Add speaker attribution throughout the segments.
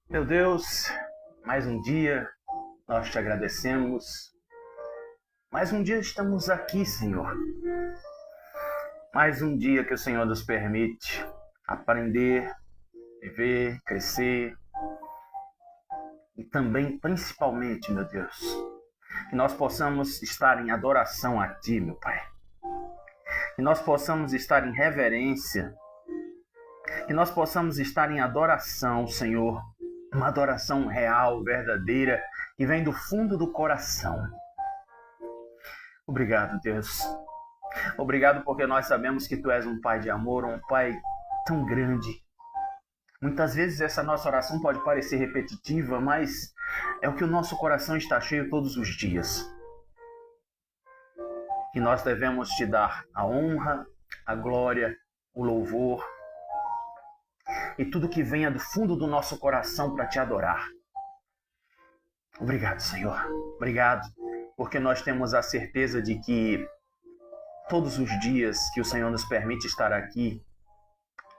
Speaker 1: Meu Deus, mais um dia nós te agradecemos. Mais um dia estamos aqui, Senhor. Mais um dia que o Senhor nos permite aprender, viver, crescer. E também, principalmente, meu Deus, que nós possamos estar em adoração a Ti, meu Pai. Que nós possamos estar em reverência. Que nós possamos estar em adoração, Senhor. Uma adoração real, verdadeira, que vem do fundo do coração. Obrigado, Deus. Obrigado porque nós sabemos que Tu és um Pai de amor, um Pai tão grande. Muitas vezes essa nossa oração pode parecer repetitiva, mas é o que o nosso coração está cheio todos os dias. Que nós devemos Te dar a honra, a glória, o louvor e tudo que venha do fundo do nosso coração para Te adorar. Obrigado, Senhor. Obrigado, porque nós temos a certeza de que todos os dias que o Senhor nos permite estar aqui,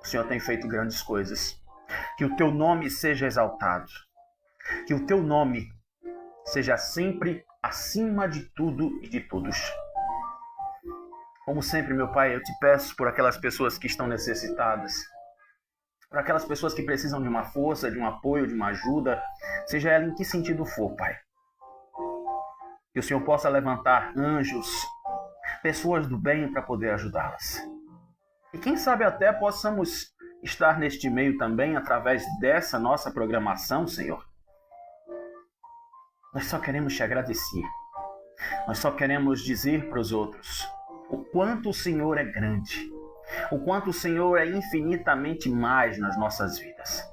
Speaker 1: o Senhor tem feito grandes coisas. Que o Teu nome seja exaltado. Que o Teu nome seja sempre acima de tudo e de todos. Como sempre, meu Pai, eu Te peço por aquelas pessoas que estão necessitadas, por aquelas pessoas que precisam de uma força, de um apoio, de uma ajuda, seja ela em que sentido for, Pai. Que o Senhor possa levantar anjos, pessoas do bem para poder ajudá-las. E quem sabe até possamos estar neste meio também através dessa nossa programação, Senhor. Nós só queremos Te agradecer. Nós só queremos dizer para os outros o quanto o Senhor é grande. O quanto o Senhor é infinitamente mais nas nossas vidas.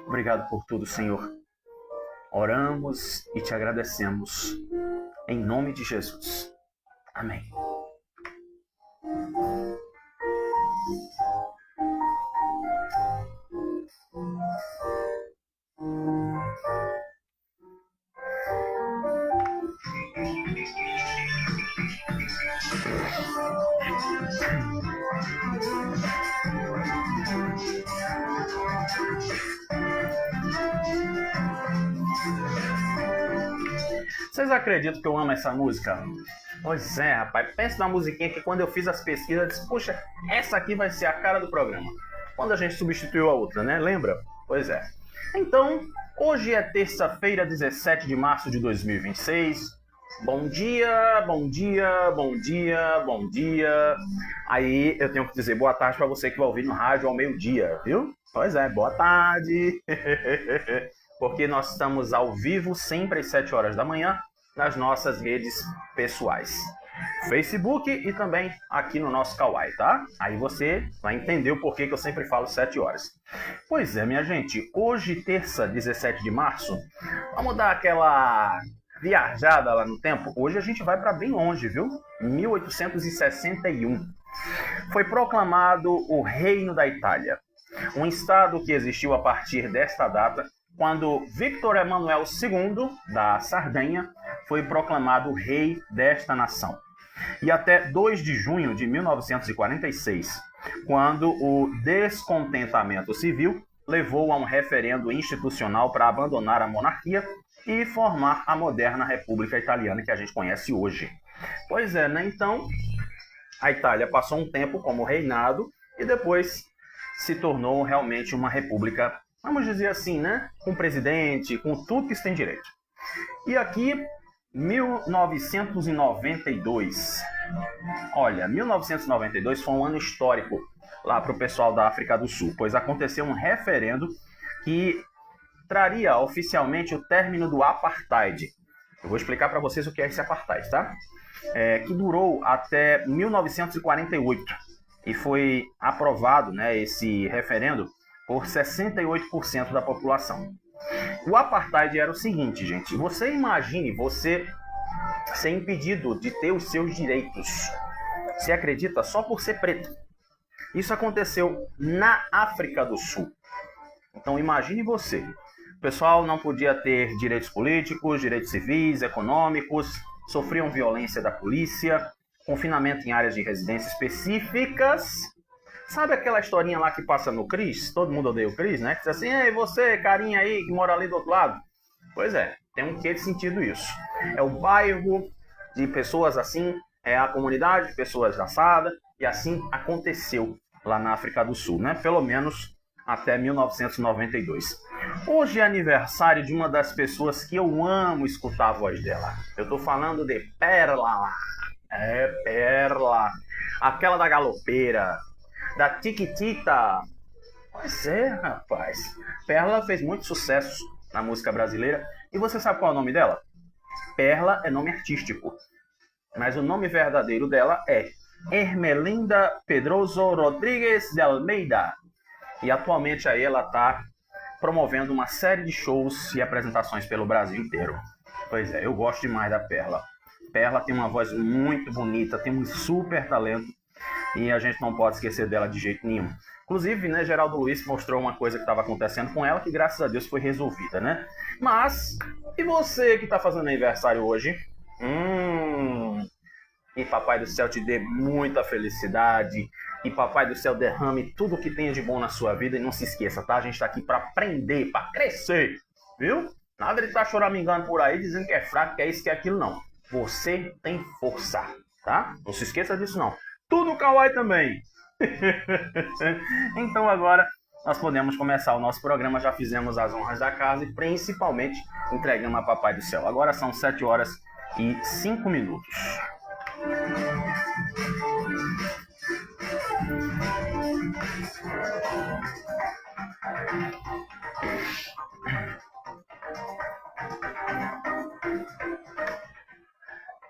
Speaker 1: Obrigado por tudo, Senhor. Oramos e Te agradecemos. Em nome de Jesus. Amém. Vocês acreditam que eu amo essa música? Pois é, rapaz. Pensa na musiquinha que quando eu fiz as pesquisas, eu disse, puxa, essa aqui vai ser a cara do programa. Quando a gente substituiu a outra, né? Lembra? Pois é. Então, hoje é terça-feira, 17 de março de 2026. Bom dia, bom dia, bom dia, bom dia. Aí eu tenho que dizer boa tarde para você que vai ouvir no rádio ao meio-dia, viu? Pois é, boa tarde. Porque nós estamos ao vivo sempre às 7 horas da manhã nas nossas redes pessoais. Facebook e também aqui no nosso Kawai, tá? Aí você vai entender o porquê que eu sempre falo 7 horas. Pois é, minha gente, hoje, terça, 17 de março, vamos dar aquela viajada lá no tempo. Hoje a gente vai para bem longe, viu? 1861. Foi proclamado o Reino da Itália, um estado que existiu a partir desta data, quando Victor Emanuel II, da Sardenha, foi proclamado rei desta nação. E até 2 de junho de 1946, quando o descontentamento civil levou a um referendo institucional para abandonar a monarquia e formar a moderna República Italiana que a gente conhece hoje. Pois é, né? Então, a Itália passou um tempo como reinado e depois se tornou realmente uma república, vamos dizer assim, né? Com presidente, com tudo que se tem direito. E aqui, 1992. Olha, 1992 foi um ano histórico lá para o pessoal da África do Sul, pois aconteceu um referendo que traria oficialmente o término do apartheid. Eu vou explicar para vocês o que é esse apartheid, tá? Que durou até 1948 e foi aprovado, né, esse referendo por 68% da população. O apartheid era o seguinte, gente. Você imagine você ser impedido de ter os seus direitos. Você acredita? Só por ser preto. Isso aconteceu na África do Sul. Então imagine você. O pessoal não podia ter direitos políticos, direitos civis, econômicos, sofriam violência da polícia, confinamento em áreas de residência específicas. Sabe aquela historinha lá que passa no Chris? Todo mundo odeia o Chris, né? Que diz assim, ei, você, carinha aí, que mora ali do outro lado. Pois é, tem um quê de sentido isso. É o bairro de pessoas assim, é a comunidade de pessoas assadas, e assim aconteceu lá na África do Sul, né? Pelo menos até 1992. Hoje é aniversário de uma das pessoas que eu amo escutar a voz dela. Eu tô falando de Perla. É, Perla. Aquela da galopeira. Da Tiquitita. Pois é, rapaz. Perla fez muito sucesso na música brasileira. E você sabe qual é o nome dela? Perla é nome artístico. Mas o nome verdadeiro dela é Ermelinda Pedroso Rodrigues de Almeida. E atualmente aí ela está promovendo uma série de shows e apresentações pelo Brasil inteiro. Pois é, eu gosto demais da Perla. Perla tem uma voz muito bonita, tem um super talento e a gente não pode esquecer dela de jeito nenhum. Inclusive, né, Geraldo Luiz mostrou uma coisa que estava acontecendo com ela que graças a Deus foi resolvida, né? Mas, e você que está fazendo aniversário hoje? E Papai do Céu te dê muita felicidade. E Papai do Céu derrame tudo o que tem de bom na sua vida. E não se esqueça, tá? A gente tá aqui pra aprender, pra crescer. Viu? Nada de estar choramingando por aí, dizendo que é fraco, que é isso, que é aquilo, não. Você tem força, tá? Não se esqueça disso, não. Tudo kawaii também. Então agora nós podemos começar o nosso programa. Já fizemos as honras da casa e principalmente entregamos a Papai do Céu. Agora são 7 horas e 5 minutos.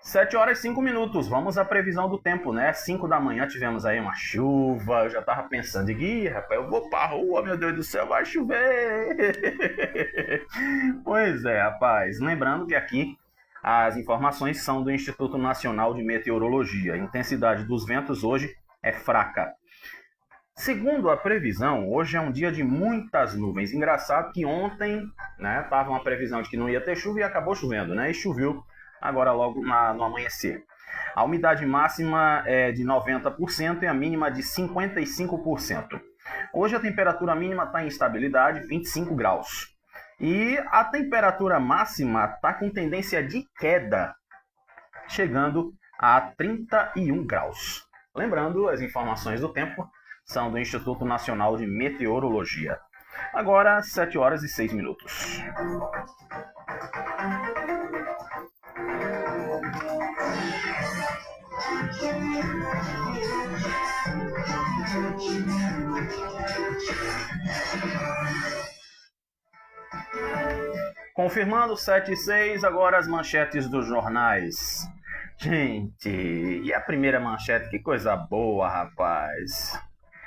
Speaker 1: Sete horas e 5 minutos, vamos à previsão do tempo, né? 5 da manhã tivemos aí uma chuva, eu já tava pensando, rapaz, eu vou pra rua, meu Deus do céu, vai chover! Pois é, rapaz, lembrando que aqui as informações são do Instituto Nacional de Meteorologia, a intensidade dos ventos hoje é fraca. Segundo a previsão, hoje é um dia de muitas nuvens. Engraçado que ontem, né, tava uma previsão de que não ia ter chuva e acabou chovendo, né? E choveu agora logo no amanhecer. A umidade máxima é de 90% e a mínima de 55%. Hoje a temperatura mínima está em estabilidade, 25 graus. E a temperatura máxima está com tendência de queda, chegando a 31 graus. Lembrando, as informações do tempo são do Instituto Nacional de Meteorologia. Agora, 7 horas e 6 minutos. Confirmando 7 e 6, agora as manchetes dos jornais. Gente, e a primeira manchete? Que coisa boa, rapaz.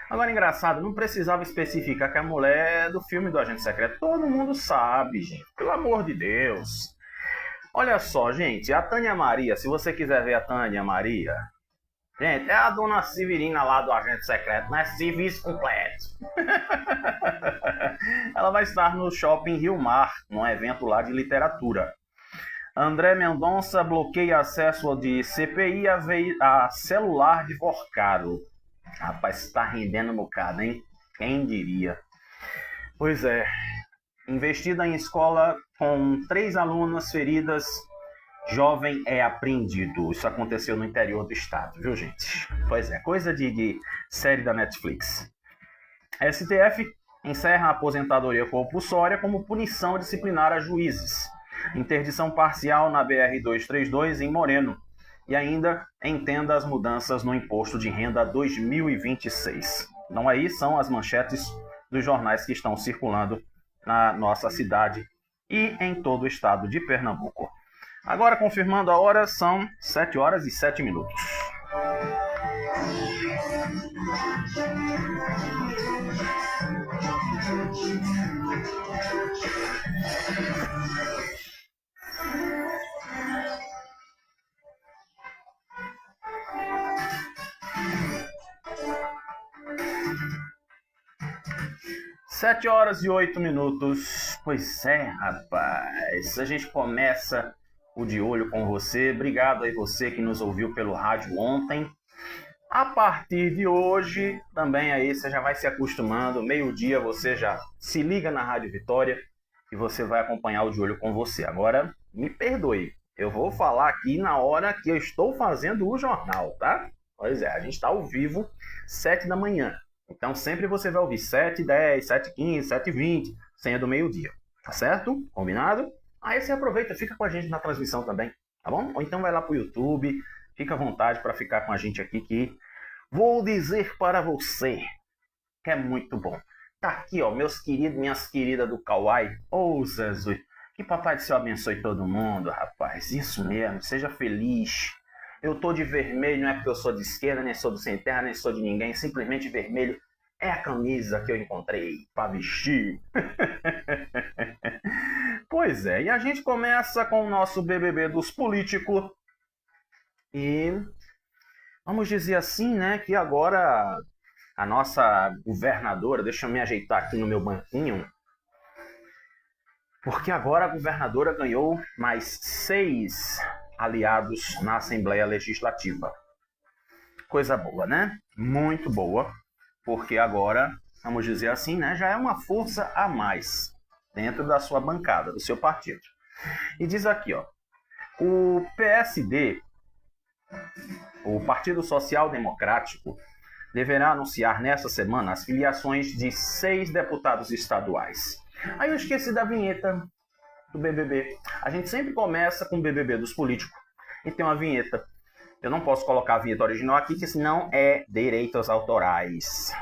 Speaker 1: Agora, engraçado, não precisava especificar que a mulher é do filme do Agente Secreto. Todo mundo sabe, gente. Pelo amor de Deus. Olha só, gente, a Tânia Maria, se você quiser ver a Tânia Maria, gente, é a dona Severina lá do Agente Secreto, né? Serviço completo. Ela vai estar no Shopping Rio Mar, num evento lá de literatura. André Mendonça bloqueia acesso de CPI a celular de Porcaro. Rapaz, está rendendo um bocado, hein? Quem diria? Pois é. Investida em escola com 3 alunas feridas, jovem é apreendido. Isso aconteceu no interior do estado, viu, gente? Pois é, coisa de série da Netflix. STF encerra a aposentadoria compulsória como punição disciplinar a juízes. Interdição parcial na BR-232 em Moreno. E ainda entenda as mudanças no Imposto de Renda 2026. Então aí são as manchetes dos jornais que estão circulando na nossa cidade e em todo o estado de Pernambuco. Agora, confirmando a hora, são 7 horas e 7 minutos. Sete horas e 8 minutos. Pois é, rapaz. A gente começa o De Olho com você. Obrigado aí você que nos ouviu pelo rádio ontem. A partir de hoje, também aí você já vai se acostumando. Meio-dia você já se liga na Rádio Vitória e você vai acompanhar o De Olho com você. Agora, me perdoe. Eu vou falar aqui na hora que eu estou fazendo o jornal, tá? Pois é, a gente está ao vivo 7 da manhã. Então sempre você vai ouvir 7h10, 7h15, 7h20, senha do meio-dia. Tá certo? Combinado? Aí você aproveita, fica com a gente na transmissão também, tá bom? Ou então vai lá pro YouTube, fica à vontade para ficar com a gente aqui que vou dizer para você que é muito bom. Tá aqui, ó, meus queridos, minhas queridas do Kauai. Ô, Jesus, que Papai do Céu abençoe todo mundo, rapaz. Isso mesmo, seja feliz. Eu tô de vermelho, não é porque eu sou de esquerda, nem sou do sem terra, nem sou de ninguém. Simplesmente vermelho é a camisa que eu encontrei para vestir. Pois é, e a gente começa com o nosso BBB dos políticos. E vamos dizer assim, né, que agora a nossa governadora, deixa eu me ajeitar aqui no meu banquinho, porque agora a governadora ganhou mais 6 aliados na Assembleia Legislativa. Coisa boa, né? Muito boa, porque agora, vamos dizer assim, né, já é uma força a mais dentro da sua bancada, do seu partido. E diz aqui, ó, o PSD, o Partido Social Democrático, deverá anunciar nesta semana as filiações de 6 deputados estaduais. Aí eu esqueci da vinheta do BBB. A gente sempre começa com o BBB dos políticos e tem uma vinheta. Eu não posso colocar a vinheta original aqui, porque senão é direitos autorais.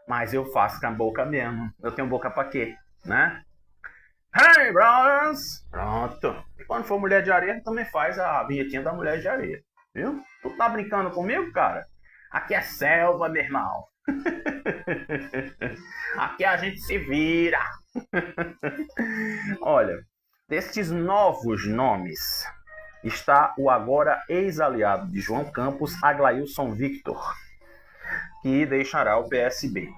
Speaker 1: Mas eu faço com a boca mesmo. Eu tenho boca pra quê, né? Hey, brothers! Pronto. E quando for Mulher de Areia, também faz a vinhetinha da Mulher de Areia. Viu? Tu tá brincando comigo, cara? Aqui é selva, meu irmão. Aqui a gente se vira. Olha, destes novos nomes está o agora ex-aliado de João Campos, Aglailson Victor, que deixará o PSB.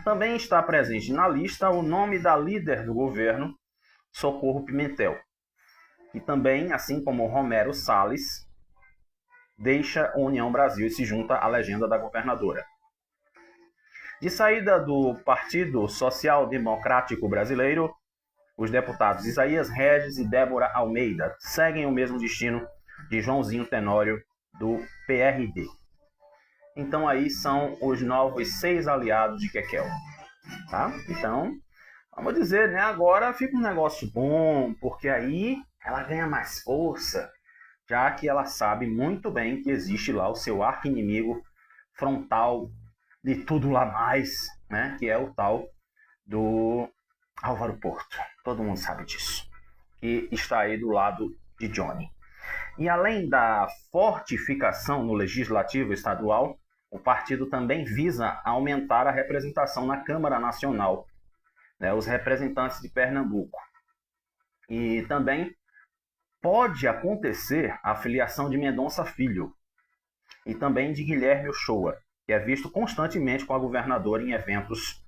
Speaker 1: Também está presente na lista o nome da líder do governo, Socorro Pimentel, que também, assim como Romero Salles, deixa a União Brasil e se junta à legenda da governadora. De saída do Partido Social Democrático Brasileiro, os deputados Isaías Regis e Débora Almeida seguem o mesmo destino de Joãozinho Tenório, do PRD. Então aí são os novos 6 aliados de Kekel. Tá? Então, vamos dizer, né? Agora fica um negócio bom, porque aí ela ganha mais força, já que ela sabe muito bem que existe lá o seu arqui-inimigo frontal de tudo lá mais, né? Que é o tal do Álvaro Porto. Todo mundo sabe disso. Que está aí do lado de Johnny. E além da fortificação no Legislativo Estadual, o partido também visa aumentar a representação na Câmara Nacional, né? Os representantes de Pernambuco. E também pode acontecer a filiação de Mendonça Filho e também de Guilherme Uchoa, que é visto constantemente com a governadora em eventos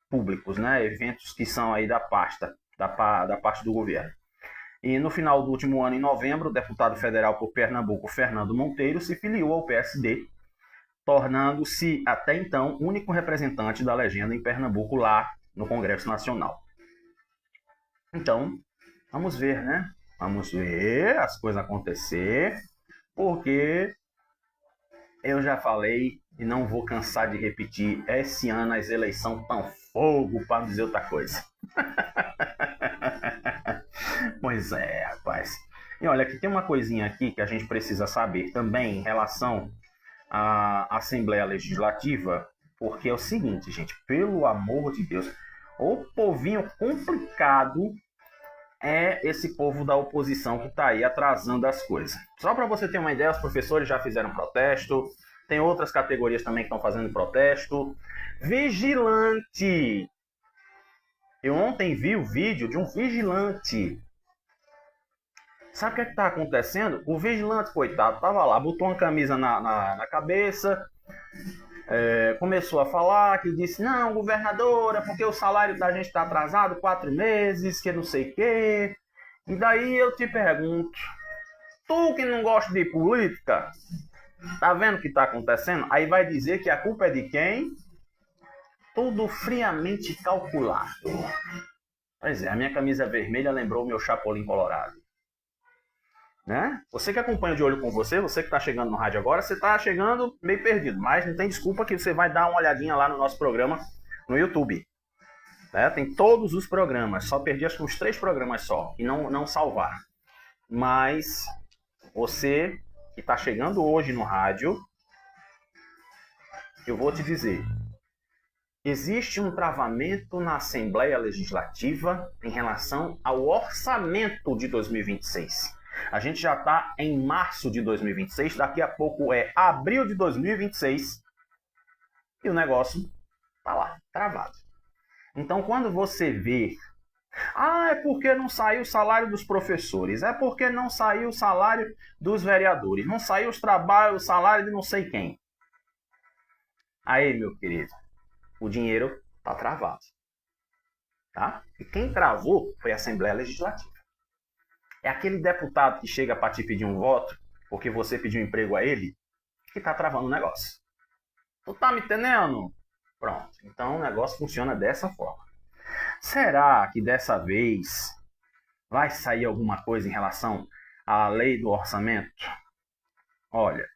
Speaker 1: públicos, né? Eventos que são aí da parte do governo. E no final do último ano, em novembro, o deputado federal por Pernambuco, Fernando Monteiro, se filiou ao PSD, tornando-se até então o único representante da legenda em Pernambuco lá no Congresso Nacional. Então, vamos ver, né? Vamos ver as coisas acontecer, porque eu já falei e não vou cansar de repetir, esse ano as eleições estão fogo, para dizer outra coisa. Pois é, rapaz. E olha, aqui tem uma coisinha aqui que a gente precisa saber também em relação à Assembleia Legislativa, porque é o seguinte, gente, pelo amor de Deus, o povinho complicado é esse povo da oposição que está aí atrasando as coisas. Só para você ter uma ideia, os professores já fizeram protesto, tem outras categorias também que estão fazendo protesto. Vigilante Eu ontem vi o vídeo de um vigilante. Sabe o que está acontecendo? O vigilante, coitado, estava lá, botou uma camisa na cabeça, começou a falar, que disse, não, governadora, porque o salário da gente está atrasado 4 meses, que não sei o quê. E daí eu te pergunto, tu que não gosta de política, tá vendo o que está acontecendo? Aí vai dizer que a culpa é de quem? Tudo friamente calculado. Pois é, a minha camisa vermelha lembrou o meu Chapolin Colorado. Né? Você que acompanha de olho com você que está chegando no rádio agora, você está chegando meio perdido, mas não tem desculpa que você vai dar uma olhadinha lá no nosso programa no YouTube. Né? Tem todos os programas, só perdi acho que uns 3 programas só, e não salvaram. Mas você que está chegando hoje no rádio, eu vou te dizer, existe um travamento na Assembleia Legislativa em relação ao orçamento de 2026. A gente já está em março de 2026, daqui a pouco é abril de 2026 e o negócio está lá, travado. Então, quando você vê, é porque não saiu o salário dos professores, é porque não saiu o salário dos vereadores, não saiu o salário de não sei quem. Aí, meu querido, o dinheiro está travado. Tá? E quem travou foi a Assembleia Legislativa. É aquele deputado que chega para te pedir um voto, porque você pediu um emprego a ele, que está travando o negócio. Tu tá me entendendo? Pronto. Então o negócio funciona dessa forma. Será que dessa vez vai sair alguma coisa em relação à lei do orçamento? Olha,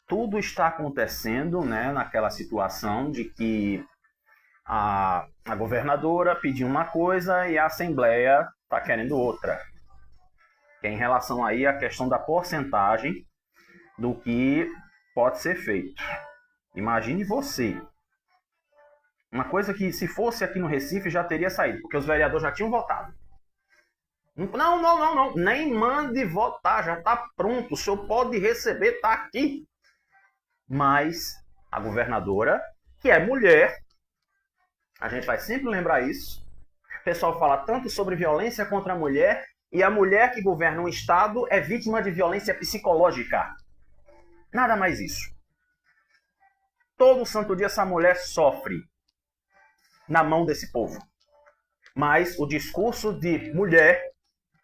Speaker 1: tudo está acontecendo, né, naquela situação de que a governadora pediu uma coisa e a Assembleia está querendo outra. Que é em relação aí à questão da porcentagem do que pode ser feito. Imagine você. Uma coisa que se fosse aqui no Recife já teria saído, porque os vereadores já tinham votado. Não. Nem mande votar, já está pronto. O senhor pode receber, está aqui. Mas a governadora, que é mulher, a gente vai sempre lembrar isso. O pessoal fala tanto sobre violência contra a mulher, e a mulher que governa um estado é vítima de violência psicológica. Nada mais isso. Todo santo dia essa mulher sofre na mão desse povo. Mas o discurso de mulher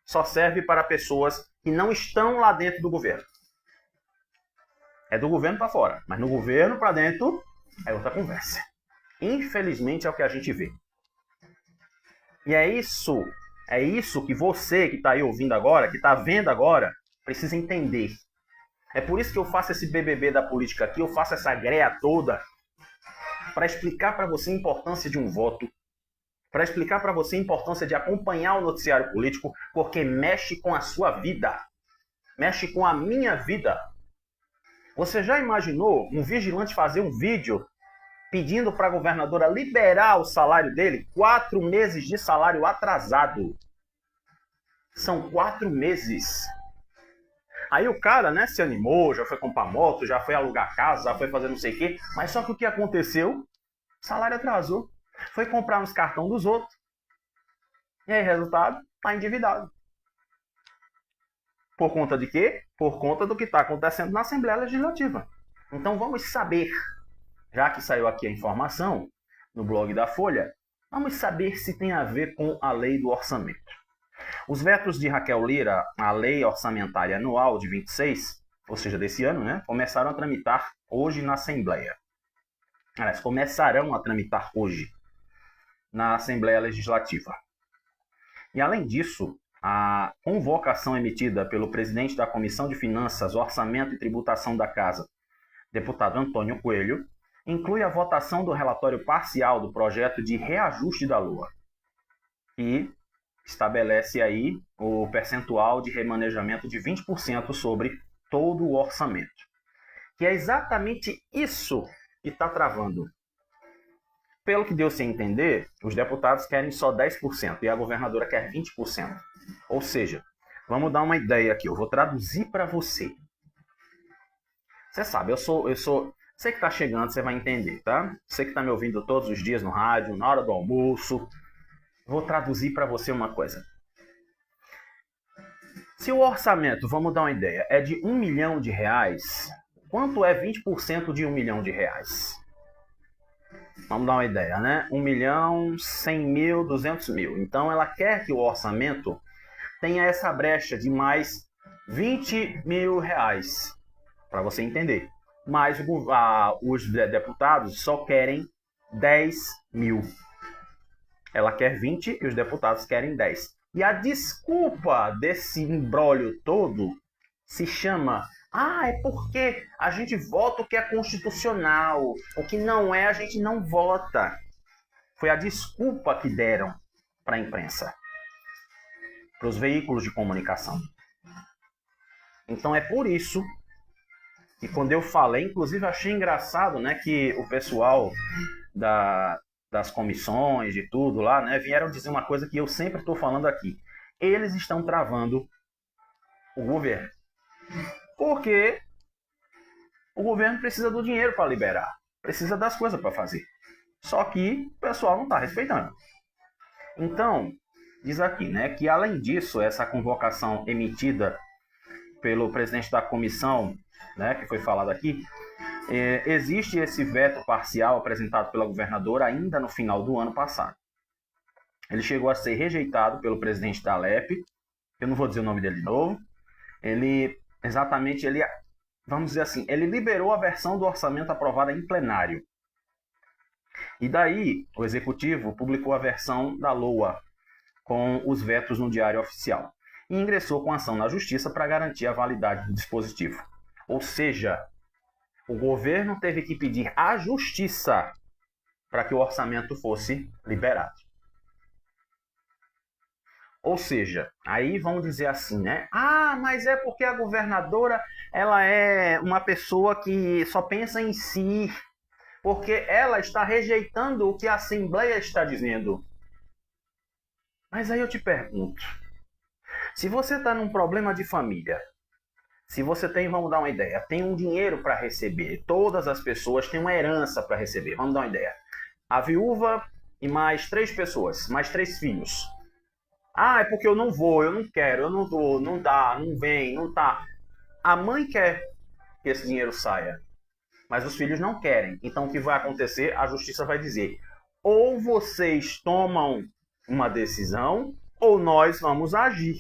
Speaker 1: só serve para pessoas que não estão lá dentro do governo. É do governo para fora, mas no governo para dentro é outra conversa. Infelizmente é o que a gente vê. E é isso que você que está aí ouvindo agora, que está vendo agora, precisa entender. É por isso que eu faço esse BBB da política aqui, eu faço essa greia toda, para explicar para você a importância de um voto, para explicar para você a importância de acompanhar o noticiário político, porque mexe com a sua vida, mexe com a minha vida. Você já imaginou um vigilante fazer um vídeo pedindo para a governadora liberar o salário dele? 4 meses de salário atrasado. São 4 meses. Aí o cara, né, se animou, já foi comprar moto, já foi alugar casa, já foi fazer não sei o quê. Mas só que o que aconteceu? O salário atrasou. Foi comprar nos cartões dos outros. E aí, resultado? Tá endividado. Por conta de quê? Por conta do que está acontecendo na Assembleia Legislativa. Então vamos saber, já que saiu aqui a informação no blog da Folha, vamos saber se tem a ver com a lei do orçamento. Os vetos de Raquel Lira à lei orçamentária anual de 26, ou seja, desse ano, né, começaram a tramitar hoje na Assembleia. Aliás, começarão a tramitar hoje na Assembleia Legislativa. E além disso, a convocação emitida pelo presidente da Comissão de Finanças, Orçamento e Tributação da Casa, deputado Antônio Coelho, inclui a votação do relatório parcial do projeto de reajuste da LOA, que estabelece aí o percentual de remanejamento de 20% sobre todo o orçamento. Que é exatamente isso que está travando. Pelo que deu-se a entender, os deputados querem só 10% e a governadora quer 20%. Ou seja, vamos dar uma ideia aqui, eu vou traduzir para você. Você sabe, Você que está chegando, você vai entender, tá? Você que está me ouvindo todos os dias no rádio, na hora do almoço, vou traduzir para você uma coisa. Se o orçamento, vamos dar uma ideia, é de R$1 milhão, quanto é 20% de R$1 milhão? Vamos dar uma ideia, né? 1 milhão, 100 mil, 200 mil. Então ela quer que o orçamento tenha essa brecha de mais R$20 mil, para você entender. Mas os deputados só querem 10 mil. Ela quer 20 e os deputados querem 10. E a desculpa desse imbróglio todo se chama: é porque a gente vota o que é constitucional. O que não é, a gente não vota. Foi a desculpa que deram para a imprensa, para os veículos de comunicação. Então é por isso que quando eu falei, inclusive achei engraçado, né, que o pessoal das comissões, de tudo lá, né, vieram dizer uma coisa que eu sempre estou falando aqui. Eles estão travando o governo. Porque o governo precisa do dinheiro para liberar. Precisa das coisas para fazer. Só que o pessoal não está respeitando. Então, diz aqui, né, que além disso, essa convocação emitida pelo presidente da comissão, né, que foi falado aqui, existe esse veto parcial apresentado pela governadora ainda no final do ano passado. Ele chegou a ser rejeitado pelo presidente da Alep, eu não vou dizer o nome dele de novo. Vamos dizer assim, ele liberou a versão do orçamento aprovada em plenário. E daí, o executivo publicou a versão da LOA, com os vetos no Diário Oficial, e ingressou com ação na Justiça para garantir a validade do dispositivo. Ou seja, o governo teve que pedir à Justiça para que o orçamento fosse liberado. Ou seja, aí vão dizer assim, né? Mas é porque a governadora, ela é uma pessoa que só pensa em si, porque ela está rejeitando o que a Assembleia está dizendo. Mas aí eu te pergunto, se você está num problema de família, se você tem, vamos dar uma ideia, tem um dinheiro para receber, todas as pessoas têm uma herança para receber, vamos dar uma ideia. A viúva e mais 3 pessoas, mais 3 filhos. É porque eu não vou, eu não quero, eu não dou, não dá, não vem, não tá. A mãe quer que esse dinheiro saia, mas os filhos não querem. Então o que vai acontecer? A justiça vai dizer: ou vocês tomam uma decisão, ou nós vamos agir.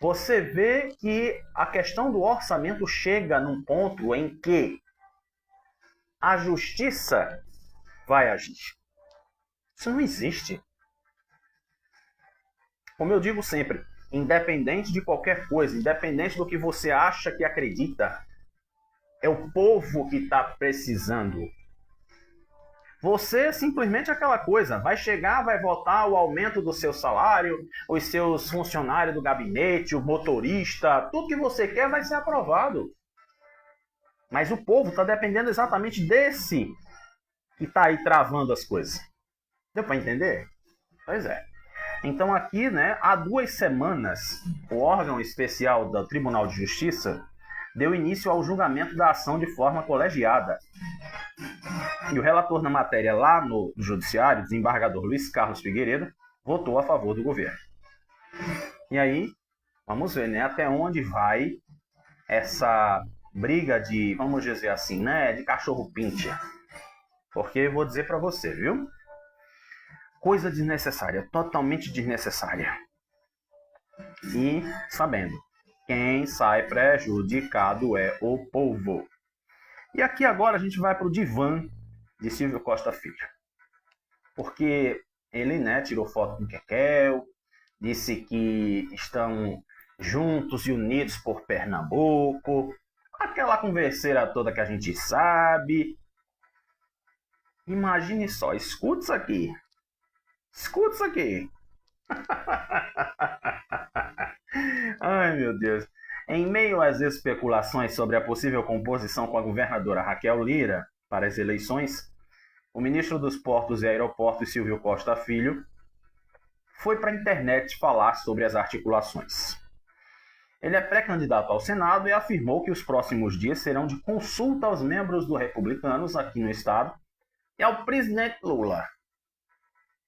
Speaker 1: Você vê que a questão do orçamento chega num ponto em que a justiça vai agir. Isso não existe. Como eu digo sempre, independente de qualquer coisa, independente do que você acha que acredita, é o povo que está precisando. Você simplesmente aquela coisa, vai chegar, vai votar o aumento do seu salário, os seus funcionários do gabinete, o motorista, tudo que você quer vai ser aprovado. Mas o povo está dependendo exatamente desse que está aí travando as coisas. Deu para entender? Pois é. Então aqui, né, há 2 semanas, o órgão especial do Tribunal de Justiça deu início ao julgamento da ação de forma colegiada. E o relator na matéria lá no Judiciário, desembargador Luiz Carlos Figueiredo, votou a favor do governo. E aí, vamos ver, né, até onde vai essa briga de, vamos dizer assim, né, de cachorro-pinte. Porque vou dizer para você, viu? Coisa desnecessária, totalmente desnecessária. E sabendo, quem sai prejudicado é o povo. E aqui agora a gente vai para o divã de Silvio Costa Filho. Porque ele, né, tirou foto com Kekel, disse que estão juntos e unidos por Pernambuco, aquela converseira toda que a gente sabe. Imagine só, escuta isso aqui. Escuta isso aqui. Ai, meu Deus. Em meio às especulações sobre a possível composição com a governadora Raquel Lira para as eleições, o ministro dos Portos e Aeroportos, Silvio Costa Filho, foi para a internet falar sobre as articulações. Ele é pré-candidato ao Senado e afirmou que os próximos dias serão de consulta aos membros do Republicanos aqui no estado e ao presidente Lula.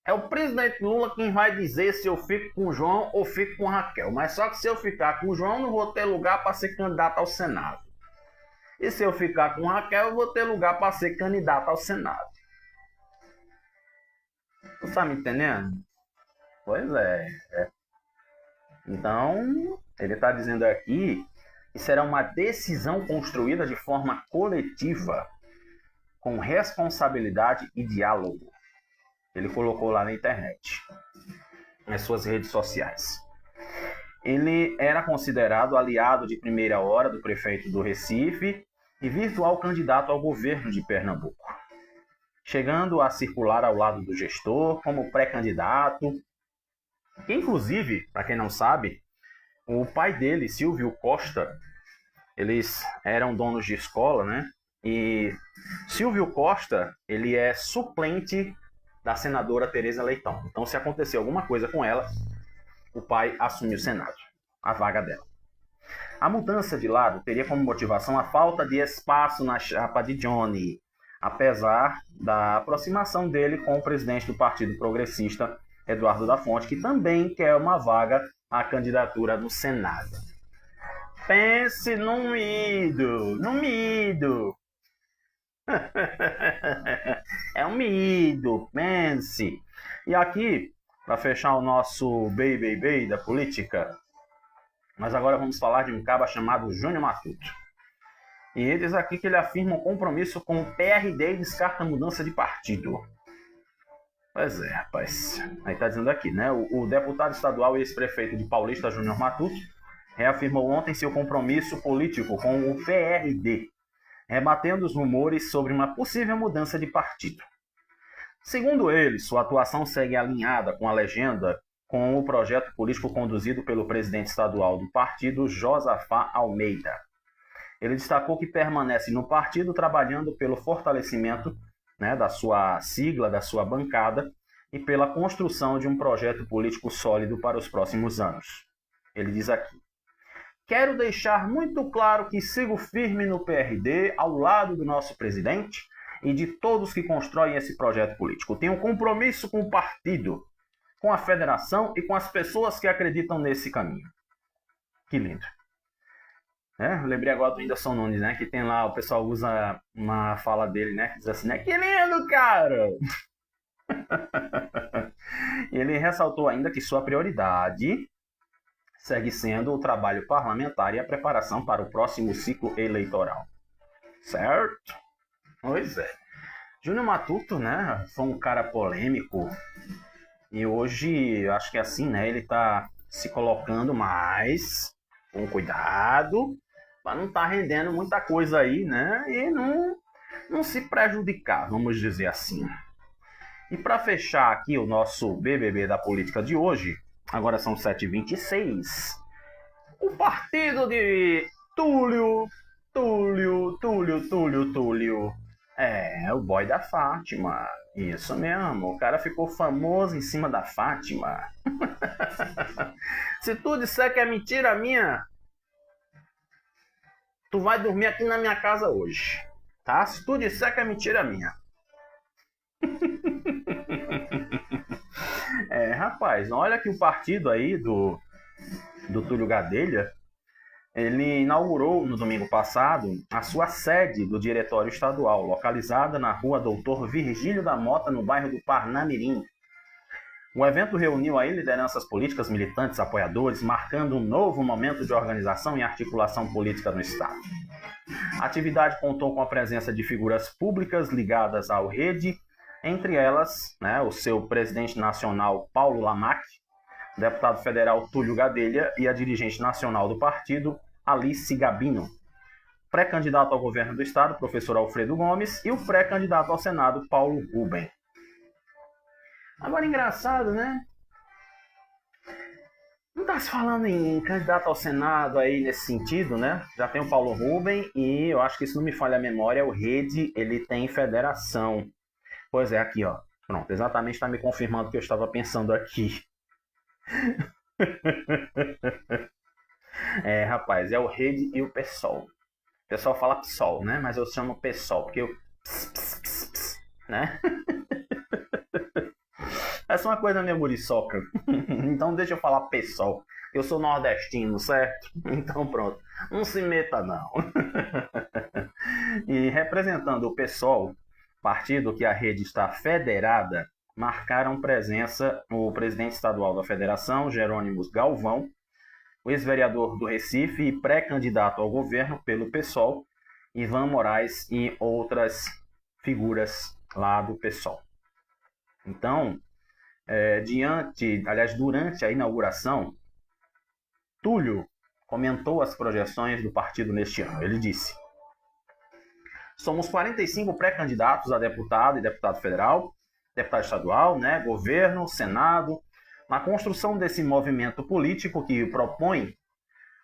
Speaker 1: É o presidente Lula quem vai dizer se eu fico com o João ou fico com Raquel. Mas só que se eu ficar com o João, não vou ter lugar para ser candidato ao Senado. E se eu ficar com Raquel, eu vou ter lugar para ser candidato ao Senado. Tu tá me entendendo? Pois é. Então, ele está dizendo aqui que será uma decisão construída de forma coletiva, com responsabilidade e diálogo. Ele colocou lá na internet, nas suas redes sociais. Ele era considerado aliado de primeira hora do prefeito do Recife e virtual candidato ao governo de Pernambuco, chegando a circular ao lado do gestor como pré-candidato. Inclusive, para quem não sabe, o pai dele, Silvio Costa, eles eram donos de escola, né? E Silvio Costa, ele é suplente da senadora Tereza Leitão. Então, se acontecer alguma coisa com ela, o pai assume o Senado, a vaga dela. A mudança de lado teria como motivação a falta de espaço na chapa de Johnny, apesar da aproximação dele com o presidente do Partido Progressista, Eduardo da Fonte, que também quer uma vaga à candidatura do Senado. Pense no mido. É um mido, pense. E aqui, para fechar o nosso BBB da política, mas agora vamos falar de um caba chamado Júnior Matuto. E ele diz aqui que ele afirma um compromisso com o PRD e descarta a mudança de partido. Pois é, rapaz. Aí tá dizendo aqui, né? O deputado estadual e ex-prefeito de Paulista, Júnior Matuto, reafirmou ontem seu compromisso político com o PRD, rebatendo os rumores sobre uma possível mudança de partido. Segundo ele, sua atuação segue alinhada com a legenda com o projeto político conduzido pelo presidente estadual do partido, Josafá Almeida. Ele destacou que permanece no partido trabalhando pelo fortalecimento, né, da sua sigla, da sua bancada, e pela construção de um projeto político sólido para os próximos anos. Ele diz aqui: quero deixar muito claro que sigo firme no PRD, ao lado do nosso presidente e de todos que constroem esse projeto político. Tenho compromisso com o partido, com a federação e com as pessoas que acreditam nesse caminho. Que lindo. Lembrei agora do Whindersson Nunes, né? Que tem lá, o pessoal usa uma fala dele, né? Que diz assim, né? Que lindo, cara! E ele ressaltou ainda que sua prioridade segue sendo o trabalho parlamentar e a preparação para o próximo ciclo eleitoral. Certo? Pois é. Júnior Matuto, né? Foi um cara polêmico. E hoje, acho que assim, né? Ele tá se colocando mais com cuidado para não estar rendendo muita coisa aí, né? E não se prejudicar, vamos dizer assim. E para fechar aqui o nosso BBB da política de hoje, agora são 7h26, o partido de Túlio. É, o boy da Fátima. Isso mesmo, o cara ficou famoso em cima da Fátima. Se tu disser que é mentira minha, tu vai dormir aqui na minha casa hoje, tá? Se tu disser que é mentira minha. Rapaz, olha que o partido aí do Túlio Gadelha, ele inaugurou no domingo passado a sua sede do Diretório Estadual, localizada na rua Doutor Virgílio da Mota, no bairro do Parnamirim. O evento reuniu aí lideranças políticas, militantes, apoiadores, marcando um novo momento de organização e articulação política no Estado. A atividade contou com a presença de figuras públicas ligadas ao Rede, entre elas, né, o seu presidente nacional, Paulo Lamac, deputado federal Túlio Gadelha e a dirigente nacional do partido, Alice Gabino, pré-candidato ao governo do estado, professor Alfredo Gomes, e o pré-candidato ao Senado, Paulo Rubem. Agora, engraçado, né? Não está se falando em candidato ao Senado aí nesse sentido, né? Já tem o Paulo Rubem e eu acho que, se não me falha a memória, o Rede, ele tem federação. Pois é, aqui, ó. Pronto, exatamente está me confirmando o que eu estava pensando aqui. Rapaz, é o Rede e o PSOL. O pessoal fala PSOL, né? Mas eu chamo PSOL, porque eu... né? Essa é uma coisa meio muriçoca. Então deixa eu falar PSOL. Eu sou nordestino, certo? Então pronto. Não se meta, não. E representando o PSOL, partido que a rede está federada, marcaram presença o presidente estadual da federação, Jerônimo Galvão, o ex-vereador do Recife e pré-candidato ao governo pelo PSOL, Ivan Moraes e outras figuras lá do PSOL. Então, durante a inauguração, Túlio comentou as projeções do partido neste ano. Ele disse: somos 45 pré-candidatos a deputado e deputado federal, deputado estadual, né, governo, Senado, na construção desse movimento político que propõe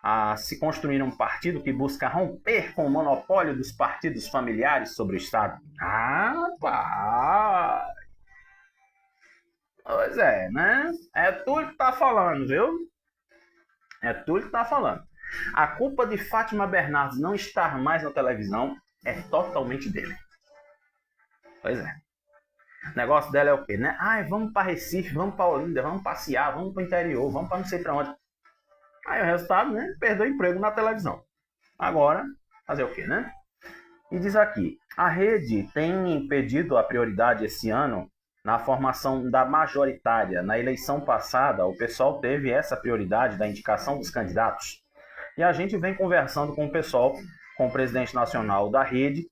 Speaker 1: a se construir um partido que busca romper com o monopólio dos partidos familiares sobre o Estado. Pá! Pois é, né? É Túlio que tá falando, viu? É Túlio que tá falando. A culpa de Fátima Bernardes não estar mais na televisão é totalmente dele. Pois é. O negócio dela é o quê, né? Vamos para Recife, vamos para Olinda, vamos passear, vamos para o interior, vamos para não sei para onde. Aí o resultado, né? Perdeu emprego na televisão. Agora, fazer o quê, né? E diz aqui, a rede tem pedido a prioridade esse ano na formação da majoritária. Na eleição passada, o pessoal teve essa prioridade da indicação dos candidatos. E a gente vem conversando com o pessoal, com o presidente nacional da rede,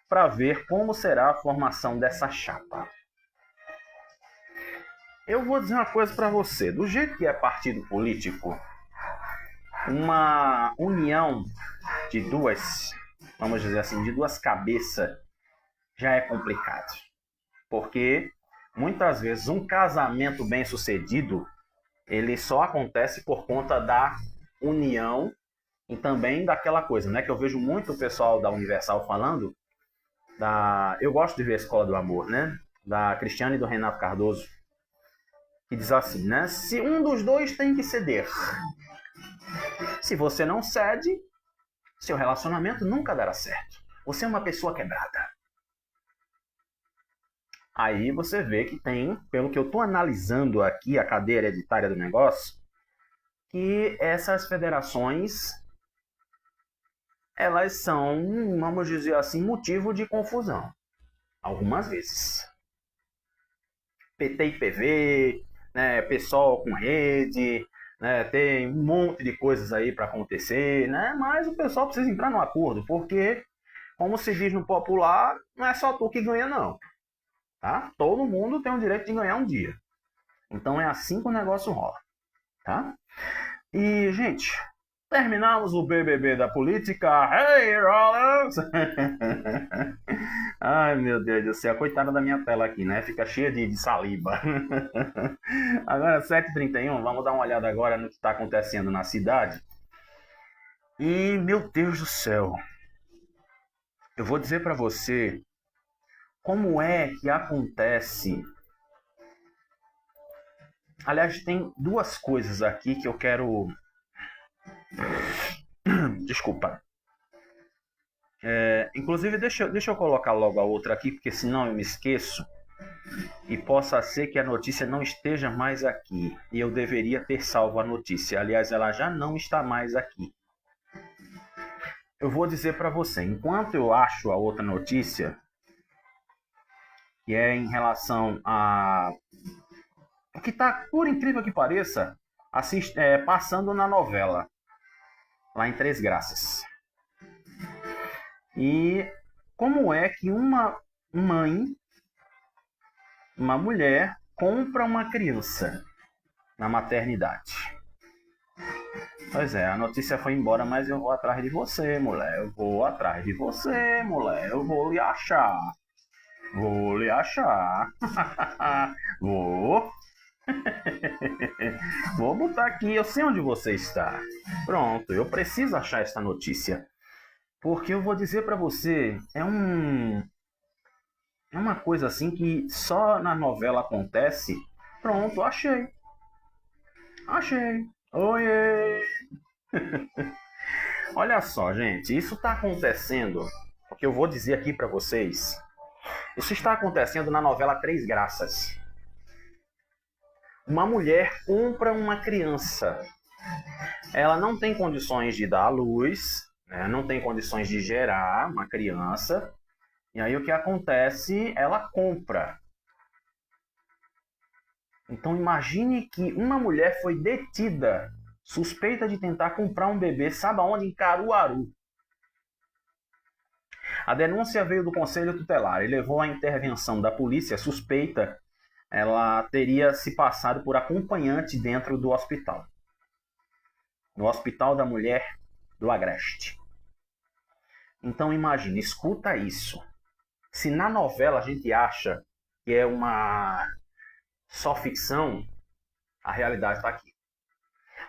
Speaker 1: para ver como será a formação dessa chapa. Eu vou dizer uma coisa para você. Do jeito que é partido político, uma união de duas, vamos dizer assim, de duas cabeças já é complicado. Porque muitas vezes um casamento bem sucedido, ele só acontece por conta da união e também daquela coisa, né? Que eu vejo muito o pessoal da Universal falando, eu gosto de ver a Escola do Amor, né? Da Cristiane e do Renato Cardoso, que diz assim, né? Se um dos dois tem que ceder, se você não cede, seu relacionamento nunca dará certo. Você é uma pessoa quebrada. Aí você vê que tem, pelo que eu estou analisando aqui, a cadeia hereditária do negócio, que essas federações, elas são, vamos dizer assim, motivo de confusão. Algumas vezes. PT e PV, né, PSOL com rede, né, tem um monte de coisas aí para acontecer, né, mas o pessoal precisa entrar num acordo, porque, como se diz no popular, não é só tu que ganha, não. Tá? Todo mundo tem o direito de ganhar um dia. Então é assim que o negócio rola. Tá? E, gente, terminamos o BBB da política. Hey, Rollins! Ai, meu Deus do céu. Coitada da minha tela aqui, né? Fica cheia de saliva. Agora, 7h31, vamos dar uma olhada agora no que está acontecendo na cidade. E, meu Deus do céu. Eu vou dizer para você como é que acontece. Aliás, tem duas coisas aqui que eu quero... Desculpa. Inclusive, deixa eu colocar logo a outra aqui, porque senão eu me esqueço. E possa ser que a notícia não esteja mais aqui. E eu deveria ter salvo a notícia. Aliás, ela já não está mais aqui. Eu vou dizer para você, enquanto eu acho a outra notícia, que é em relação a... o que está, por incrível que pareça, passando na novela, lá em Três Graças. E como é que uma mãe, uma mulher, compra uma criança na maternidade? Pois é, a notícia foi embora, mas eu vou atrás de você, mulher. Eu vou atrás de você, mulher. Eu vou lhe achar. Vou lhe achar. Vou. Vou botar aqui, eu sei onde você está. Pronto, eu preciso achar essa notícia. Porque eu vou dizer pra você, é uma coisa assim que só na novela acontece. Pronto, achei. Achei. Oiê! Olha só, gente, isso está acontecendo, o que eu vou dizer aqui para vocês, isso está acontecendo na novela Três Graças. Uma mulher compra uma criança. Ela não tem condições de dar à luz, né? Não tem condições de gerar uma criança. E aí o que acontece? Ela compra. Então imagine que uma mulher foi detida, suspeita de tentar comprar um bebê, sabe aonde? Em Caruaru. A denúncia veio do Conselho Tutelar e levou à intervenção da polícia suspeita. Ela teria se passado por acompanhante dentro do hospital. No Hospital da Mulher do Agreste. Então imagine, escuta isso. Se na novela a gente acha que é uma só ficção, a realidade está aqui.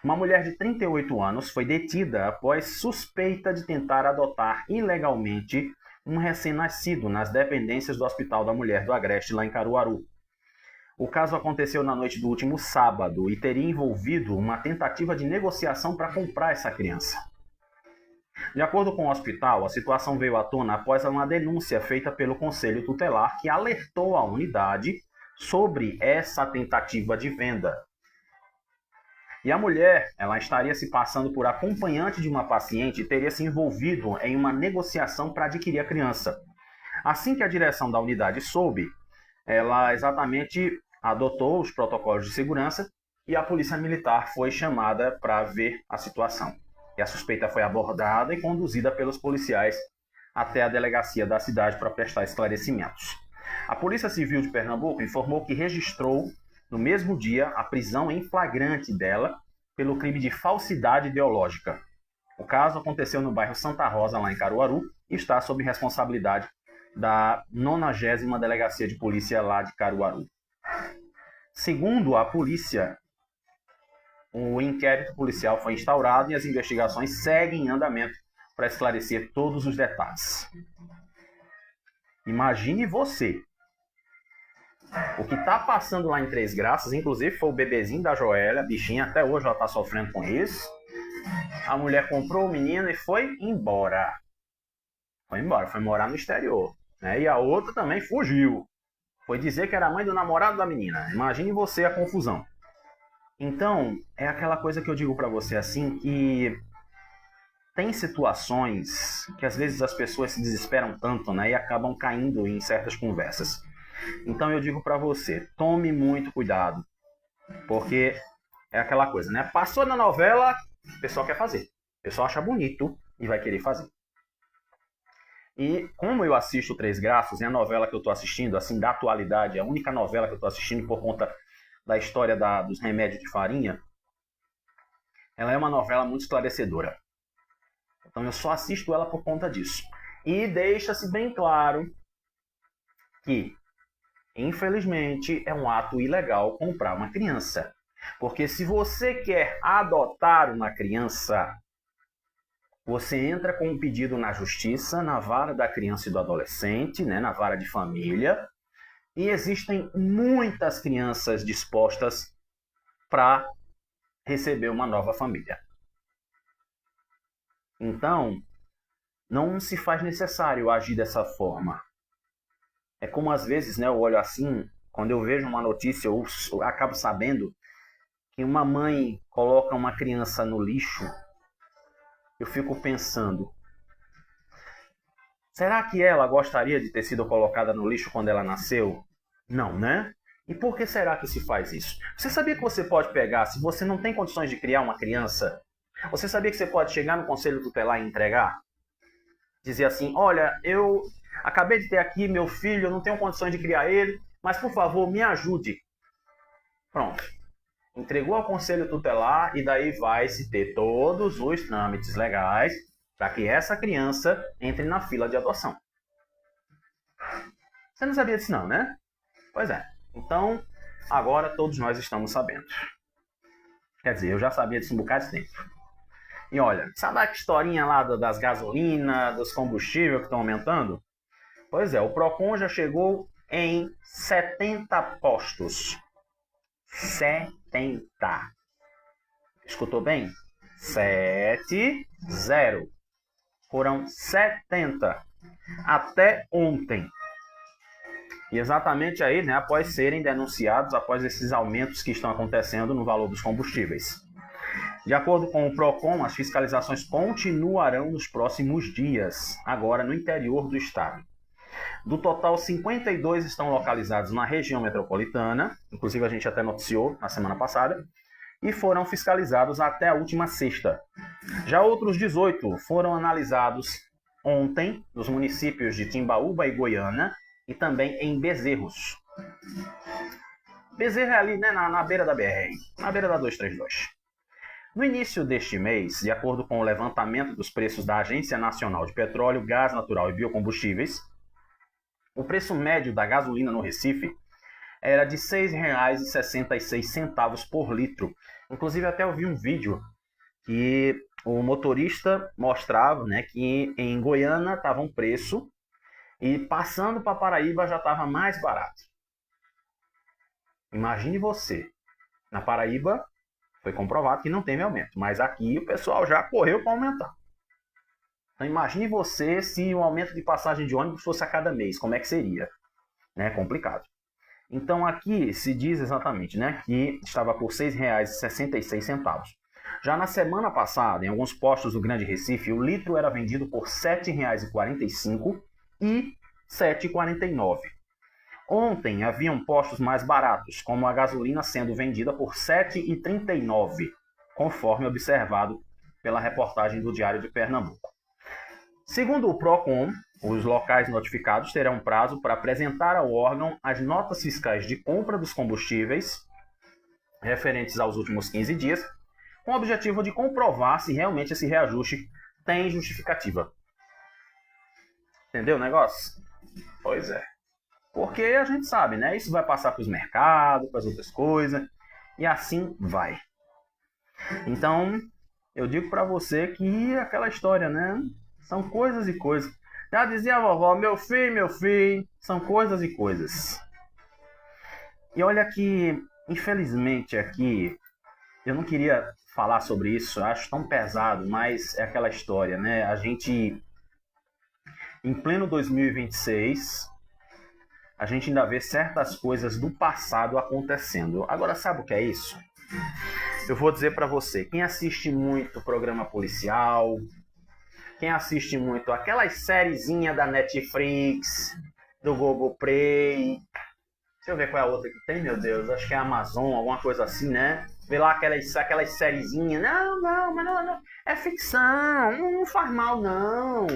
Speaker 1: Uma mulher de 38 anos foi detida após suspeita de tentar adotar ilegalmente um recém-nascido nas dependências do Hospital da Mulher do Agreste, lá em Caruaru. O caso aconteceu na noite do último sábado e teria envolvido uma tentativa de negociação para comprar essa criança. De acordo com o hospital, a situação veio à tona após uma denúncia feita pelo Conselho Tutelar que alertou a unidade sobre essa tentativa de venda. E a mulher, ela estaria se passando por acompanhante de uma paciente e teria se envolvido em uma negociação para adquirir a criança. Assim que a direção da unidade soube, ela exatamente adotou os protocolos de segurança e a polícia militar foi chamada para ver a situação. E a suspeita foi abordada e conduzida pelos policiais até a delegacia da cidade para prestar esclarecimentos. A Polícia Civil de Pernambuco informou que registrou, no mesmo dia, a prisão em flagrante dela pelo crime de falsidade ideológica. O caso aconteceu no bairro Santa Rosa, lá em Caruaru, e está sob responsabilidade da 90ª Delegacia de Polícia lá de Caruaru. Segundo a polícia, o inquérito policial foi instaurado e as investigações seguem em andamento para esclarecer todos os detalhes. Imagine você. O que está passando lá em Três Graças, inclusive foi o bebezinho da Joélia, a bichinha, até hoje ela está sofrendo com isso. A mulher comprou o menino e foi embora. Foi morar no exterior. Né? E a outra também fugiu. Foi dizer que era a mãe do namorado da menina. Imagine você a confusão. Então, é aquela coisa que eu digo para você assim, que tem situações que às vezes as pessoas se desesperam tanto, né, e acabam caindo em certas conversas. Então eu digo para você, tome muito cuidado, porque é aquela coisa, né? Passou na novela, o pessoal quer fazer. O pessoal acha bonito e vai querer fazer. E como eu assisto Três Graças, é a novela que eu estou assistindo, assim, da atualidade, a única novela que eu estou assistindo por conta da história dos remédios de farinha, ela é uma novela muito esclarecedora. Então eu só assisto ela por conta disso. E deixa-se bem claro que, infelizmente, é um ato ilegal comprar uma criança. Porque se você quer adotar uma criança, você entra com um pedido na justiça, na vara da criança e do adolescente, né, na vara de família, e existem muitas crianças dispostas para receber uma nova família. Então, não se faz necessário agir dessa forma. É como às vezes, né, eu olho assim, quando eu vejo uma notícia, eu acabo sabendo que uma mãe coloca uma criança no lixo, eu fico pensando, será que ela gostaria de ter sido colocada no lixo quando ela nasceu? Não, né? E por que será que se faz isso? Você sabia que você pode pegar, se você não tem condições de criar uma criança, você sabia que você pode chegar no Conselho Tutelar e entregar? Dizer assim, olha, eu acabei de ter aqui meu filho, eu não tenho condições de criar ele, mas por favor, me ajude. Pronto. Entregou ao Conselho Tutelar e daí vai se ter todos os trâmites legais para que essa criança entre na fila de adoção. Você não sabia disso não, né? Pois é. Então, agora todos nós estamos sabendo. Quer dizer, eu já sabia disso um bocado de tempo. E olha, sabe a historinha lá das gasolinas, dos combustíveis que estão aumentando? Pois é, o Procon já chegou em 70 postos. 70. Escutou bem? 70. Foram 70 até ontem. E exatamente aí, né, após serem denunciados, após esses aumentos que estão acontecendo no valor dos combustíveis. De acordo com o PROCON, as fiscalizações continuarão nos próximos dias, agora no interior do estado. Do total, 52 estão localizados na região metropolitana, inclusive a gente até noticiou na semana passada, e foram fiscalizados até a última sexta. Já outros 18 foram analisados ontem nos municípios de Timbaúba e Goiânia e também em Bezerros. Bezerro é ali, né, na beira da BR, na beira da 232. No início deste mês, de acordo com o levantamento dos preços da Agência Nacional de Petróleo, Gás Natural e Biocombustíveis, o preço médio da gasolina no Recife era de R$ 6,66 por litro. Inclusive, até eu vi um vídeo que o motorista mostrava, né, que em Goiânia estava um preço e passando para Paraíba já estava mais barato. Imagine você, na Paraíba foi comprovado que não teve aumento, mas aqui o pessoal já correu para aumentar. Então imagine você se o aumento de passagem de ônibus fosse a cada mês, como é que seria? É complicado. Então aqui se diz exatamente, né, que estava por R$ 6,66. Já na semana passada, em alguns postos do Grande Recife, o litro era vendido por R$ 7,45 e R$ 7,49. Ontem haviam postos mais baratos, como a gasolina sendo vendida por R$ 7,39, conforme observado pela reportagem do Diário de Pernambuco. Segundo o PROCON, os locais notificados terão prazo para apresentar ao órgão as notas fiscais de compra dos combustíveis referentes aos últimos 15 dias, com o objetivo de comprovar se realmente esse reajuste tem justificativa. Entendeu o negócio? Pois é. Porque a gente sabe, né? Isso vai passar para os mercados, para as outras coisas, e assim vai. Então, eu digo para você que aquela história, né? São coisas e coisas. Já dizia a vovó, meu filho, são coisas e coisas. E olha que, infelizmente, aqui, eu não queria falar sobre isso, eu acho tão pesado, mas é aquela história, né? A gente, em pleno 2026, a gente ainda vê certas coisas do passado acontecendo. Agora, sabe o que é isso? Eu vou dizer para você, quem assiste muito programa policial, quem assiste muito aquelas sériezinhas da Netflix, do Globoplay, deixa eu ver qual é a outra que tem, meu Deus, acho que é a Amazon, alguma coisa assim, né? Vê lá aquelas sériezinhas, mas não, é ficção, não faz mal não.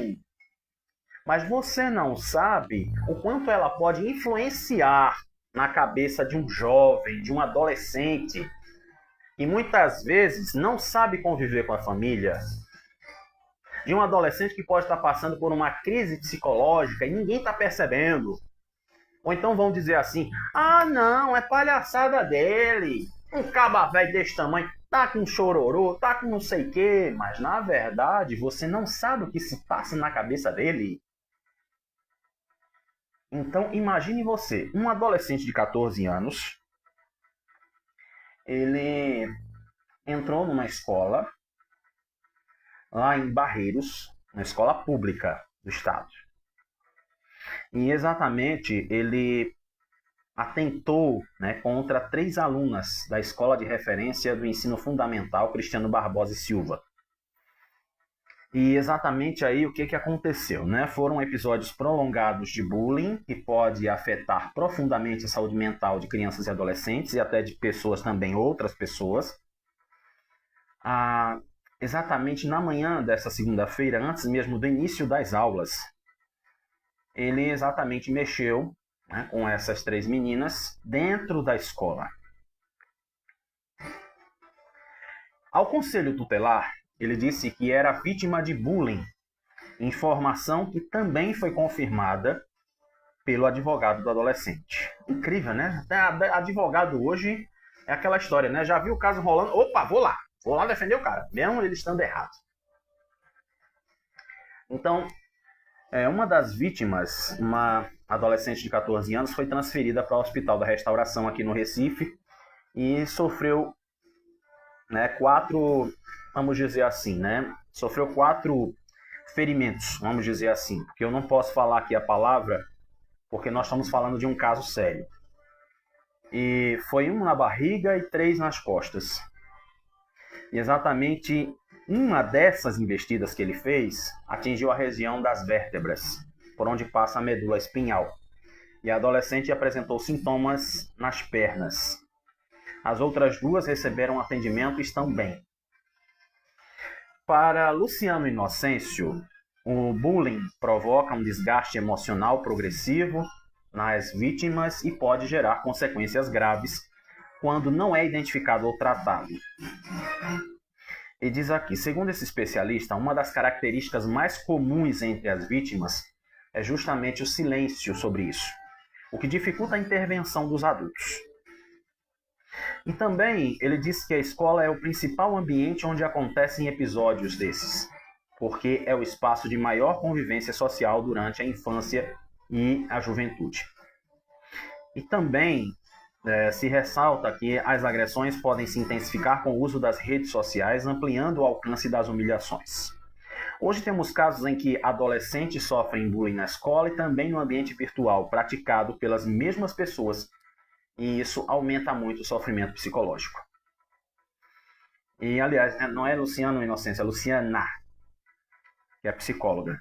Speaker 1: Mas você não sabe o quanto ela pode influenciar na cabeça de um jovem, de um adolescente, e muitas vezes não sabe conviver com a família, de um adolescente que pode estar passando por uma crise psicológica e ninguém está percebendo. Ou então vão dizer assim, não, é palhaçada dele, um caba velho desse tamanho, tá com chororô, tá com não sei o quê, mas na verdade você não sabe o que se passa na cabeça dele. Então imagine você, um adolescente de 14 anos, ele entrou numa escola lá em Barreiros, uma escola pública do estado. E exatamente ele atentou, né, contra 3 alunas da Escola de Referência do Ensino Fundamental Cristiano Barbosa e Silva. E exatamente aí o que aconteceu, né? Foram episódios prolongados de bullying, que pode afetar profundamente a saúde mental de crianças e adolescentes e até de pessoas também, outras pessoas. Exatamente na manhã dessa segunda-feira, antes mesmo do início das aulas, ele exatamente mexeu, né, com essas 3 meninas dentro da escola. Ao conselho tutelar, ele disse que era vítima de bullying, informação que também foi confirmada pelo advogado do adolescente. Incrível, né? Advogado hoje é aquela história, né? Já viu o caso rolando, opa, vou lá defender o cara, mesmo ele estando errado. Então, uma das vítimas, uma adolescente de 14 anos, foi transferida para o Hospital da Restauração aqui no Recife e sofreu, né, 4 vamos dizer assim, né? Sofreu 4 ferimentos, vamos dizer assim, porque eu não posso falar aqui a palavra, porque nós estamos falando de um caso sério. E foi 1 na barriga e 3 nas costas. E exatamente uma dessas investidas que ele fez atingiu a região das vértebras, por onde passa a medula espinhal. E a adolescente apresentou sintomas nas pernas. As outras 2 receberam atendimento e estão bem. Para Luciano Inocêncio, o bullying provoca um desgaste emocional progressivo nas vítimas e pode gerar consequências graves quando não é identificado ou tratado. E diz aqui, segundo esse especialista, uma das características mais comuns entre as vítimas é justamente o silêncio sobre isso, o que dificulta a intervenção dos adultos. E também ele diz que a escola é o principal ambiente onde acontecem episódios desses, porque é o espaço de maior convivência social durante a infância e a juventude. E também se ressalta que as agressões podem se intensificar com o uso das redes sociais, ampliando o alcance das humilhações. Hoje temos casos em que adolescentes sofrem bullying na escola e também no ambiente virtual, praticado pelas mesmas pessoas, e isso aumenta muito o sofrimento psicológico. E, aliás, não é Luciano Inocêncio, é Luciana, que é psicóloga.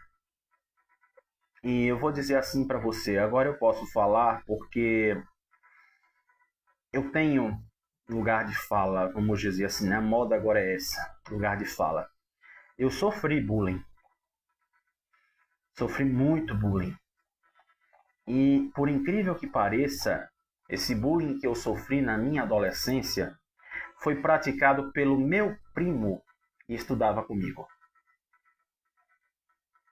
Speaker 1: E eu vou dizer assim para você, agora eu posso falar porque eu tenho lugar de fala, vamos dizer assim, né? A moda agora é essa, lugar de fala. Eu sofri bullying. Sofri muito bullying. E, por incrível que pareça, esse bullying que eu sofri na minha adolescência foi praticado pelo meu primo que estudava comigo.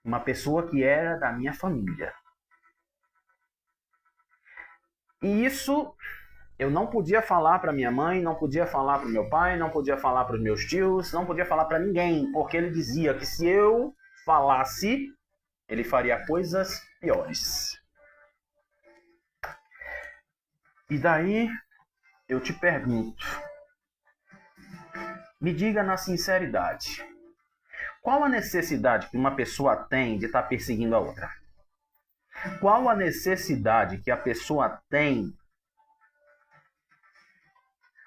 Speaker 1: Uma pessoa que era da minha família. E isso eu não podia falar para minha mãe, não podia falar para o meu pai, não podia falar para os meus tios, não podia falar para ninguém, porque ele dizia que se eu falasse, ele faria coisas piores. E daí eu te pergunto, me diga na sinceridade, qual a necessidade que uma pessoa tem de estar perseguindo a outra? Qual a necessidade que a pessoa tem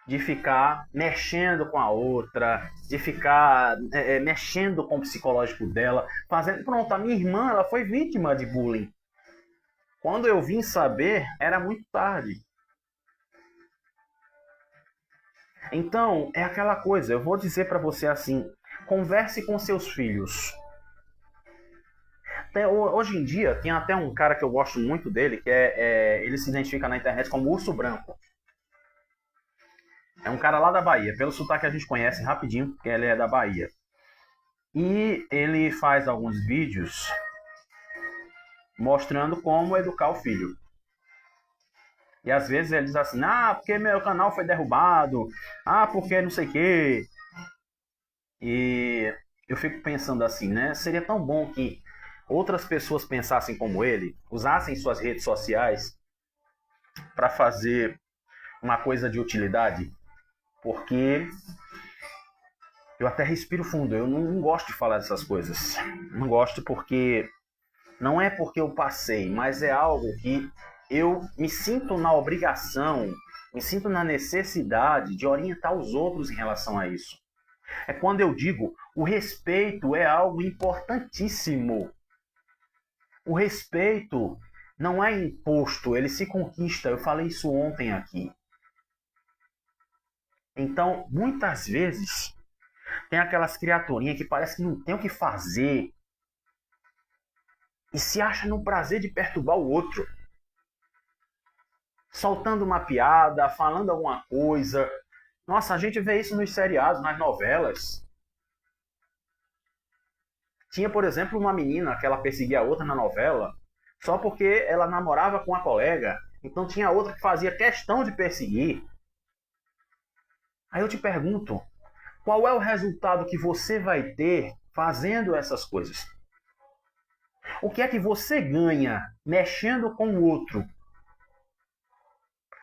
Speaker 1: de ficar mexendo com a outra, de ficar mexendo com o psicológico dela, fazendo... Pronto, a minha irmã, ela foi vítima de bullying. Quando eu vim saber, era muito tarde. Então, é aquela coisa, eu vou dizer para você assim, converse com seus filhos. Hoje em dia, tem até um cara que eu gosto muito dele, que ele se identifica na internet como Urso Branco. É um cara lá da Bahia. Pelo sotaque a gente conhece rapidinho, porque ele é da Bahia. E ele faz alguns vídeos mostrando como educar o filho. E às vezes ele diz assim, porque meu canal foi derrubado, porque não sei o quê. E eu fico pensando assim, né? Seria tão bom que outras pessoas pensassem como ele, usassem suas redes sociais para fazer uma coisa de utilidade. Porque eu até respiro fundo, eu não gosto de falar dessas coisas. Não gosto porque não é porque eu passei, mas é algo que eu me sinto na obrigação, me sinto na necessidade de orientar os outros em relação a isso. É quando eu digo, o respeito é algo importantíssimo. O respeito não é imposto, ele se conquista. Eu falei isso ontem aqui. Então, muitas vezes, tem aquelas criaturinhas que parece que não tem o que fazer e se acha no prazer de perturbar o outro. Soltando uma piada, falando alguma coisa. Nossa, a gente vê isso nos seriados, nas novelas. Tinha, por exemplo, uma menina que ela perseguia a outra na novela só porque ela namorava com uma colega. Então tinha outra que fazia questão de perseguir. Aí eu te pergunto, qual é o resultado que você vai ter fazendo essas coisas? O que é que você ganha mexendo com o outro?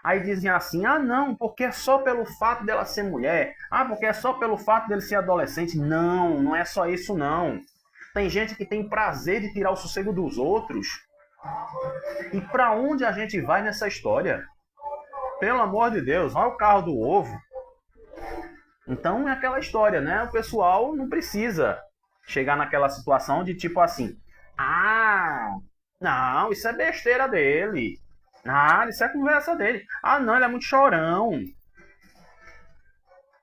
Speaker 1: Aí dizem assim, ah não, porque é só pelo fato dela ser mulher, ah, porque é só pelo fato dele ser adolescente. Não, não é só isso não. Tem gente que tem prazer de tirar o sossego dos outros. E para onde a gente vai nessa história? Pelo amor de Deus, olha o carro do ovo. Então é aquela história, né? O pessoal não precisa chegar naquela situação de tipo assim, ah, não, isso é besteira dele. Ah, isso é conversa dele. Ah, não, ele é muito chorão.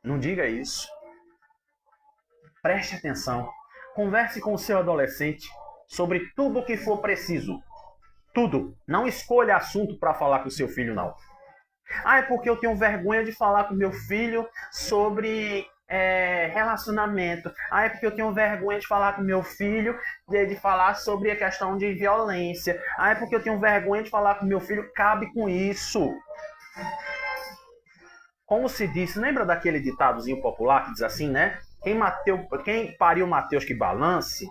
Speaker 1: Não diga isso. Preste atenção. Converse com o seu adolescente sobre tudo o que for preciso. Tudo. Não escolha assunto para falar com o seu filho, não. Ah, é porque eu tenho vergonha de falar com meu filho sobre relacionamento. Ah, é porque eu tenho vergonha de falar com meu filho, de falar sobre a questão de violência. Ah, é porque eu tenho vergonha de falar com meu filho. Cabe com isso. Como se disse, lembra daquele ditadozinho popular que diz assim, né? Quem pariu Mateus que balance,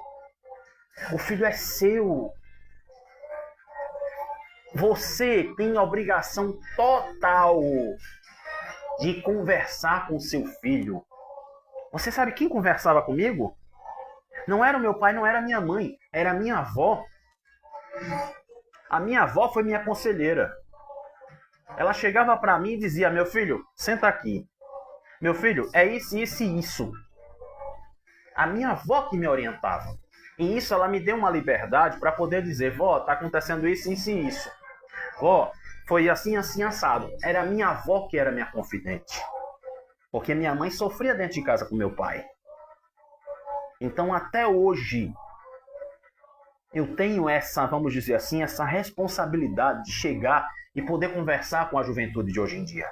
Speaker 1: o filho é seu. Você tem a obrigação total de conversar com seu filho. Você sabe quem conversava comigo? Não era o meu pai, não era a minha mãe, era a minha avó. A minha avó foi minha conselheira. Ela chegava para mim e dizia, meu filho, senta aqui. Meu filho, é isso, isso e isso. A minha avó que me orientava. E isso ela me deu uma liberdade para poder dizer, vó, tá acontecendo isso, isso e isso. Vó, foi assim, assim, assado. Era a minha avó que era minha confidente. Porque minha mãe sofria dentro de casa com meu pai. Então, até hoje, eu tenho essa, vamos dizer assim, essa responsabilidade de chegar e poder conversar com a juventude de hoje em dia.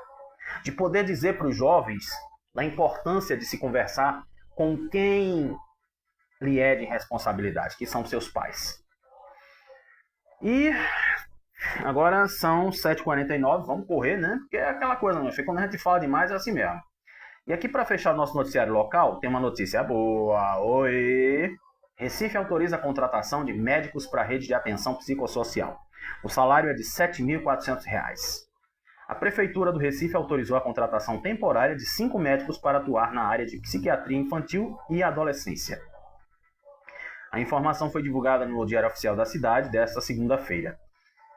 Speaker 1: De poder dizer para os jovens da importância de se conversar com quem lhe é de responsabilidade, que são seus pais. E agora são 7h49, vamos correr, né? Porque é aquela coisa, não. Quando a gente fala demais é assim mesmo. E aqui para fechar o nosso noticiário local, tem uma notícia boa. Oi! Recife autoriza a contratação de médicos para a rede de atenção psicossocial. O salário é de R$ 7.400. A Prefeitura do Recife autorizou a contratação temporária de 5 médicos para atuar na área de psiquiatria infantil e adolescência. A informação foi divulgada no Diário Oficial da cidade desta segunda-feira.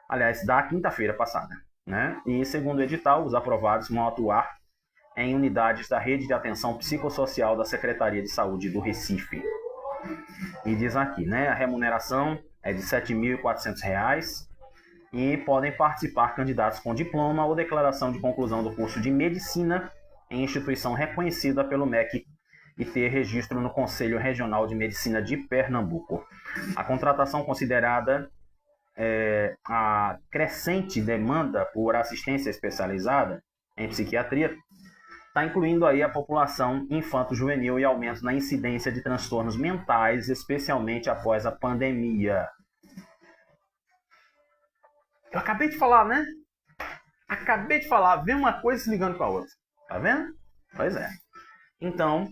Speaker 1: Aliás, da quinta-feira passada. Né? E, segundo o edital, os aprovados vão atuar em unidades da rede de atenção psicossocial da Secretaria de Saúde do Recife. E diz aqui, né? A remuneração é de R$ 7.400 e podem participar candidatos com diploma ou declaração de conclusão do curso de medicina em instituição reconhecida pelo MEC e ter registro no Conselho Regional de Medicina de Pernambuco. A contratação considerada a crescente demanda por assistência especializada em psiquiatria está incluindo aí a população infanto-juvenil e aumento na incidência de transtornos mentais, especialmente após a pandemia. Eu acabei de falar, né? Acabei de falar, vem uma coisa se ligando com a outra. Tá vendo? Pois é. Então,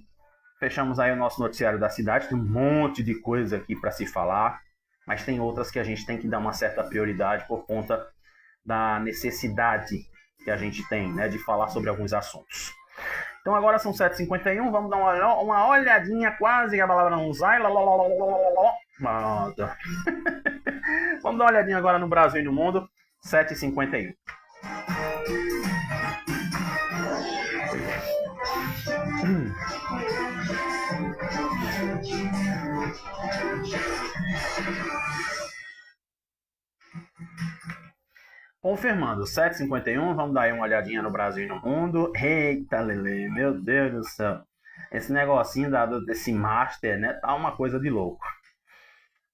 Speaker 1: fechamos aí o nosso noticiário da cidade. Tem um monte de coisa aqui para se falar, mas tem outras que a gente tem que dar uma certa prioridade por conta da necessidade que a gente tem, né, de falar sobre alguns assuntos. Então agora são 7h51, vamos dar uma olhadinha quase que a palavra não sai. Vamos dar uma olhadinha agora no Brasil e no mundo. 7h51. Confirmando, 7h51, vamos dar aí uma olhadinha no Brasil e no mundo. Eita, Lele, meu Deus do céu. Esse negocinho desse master, né, tá uma coisa de louco.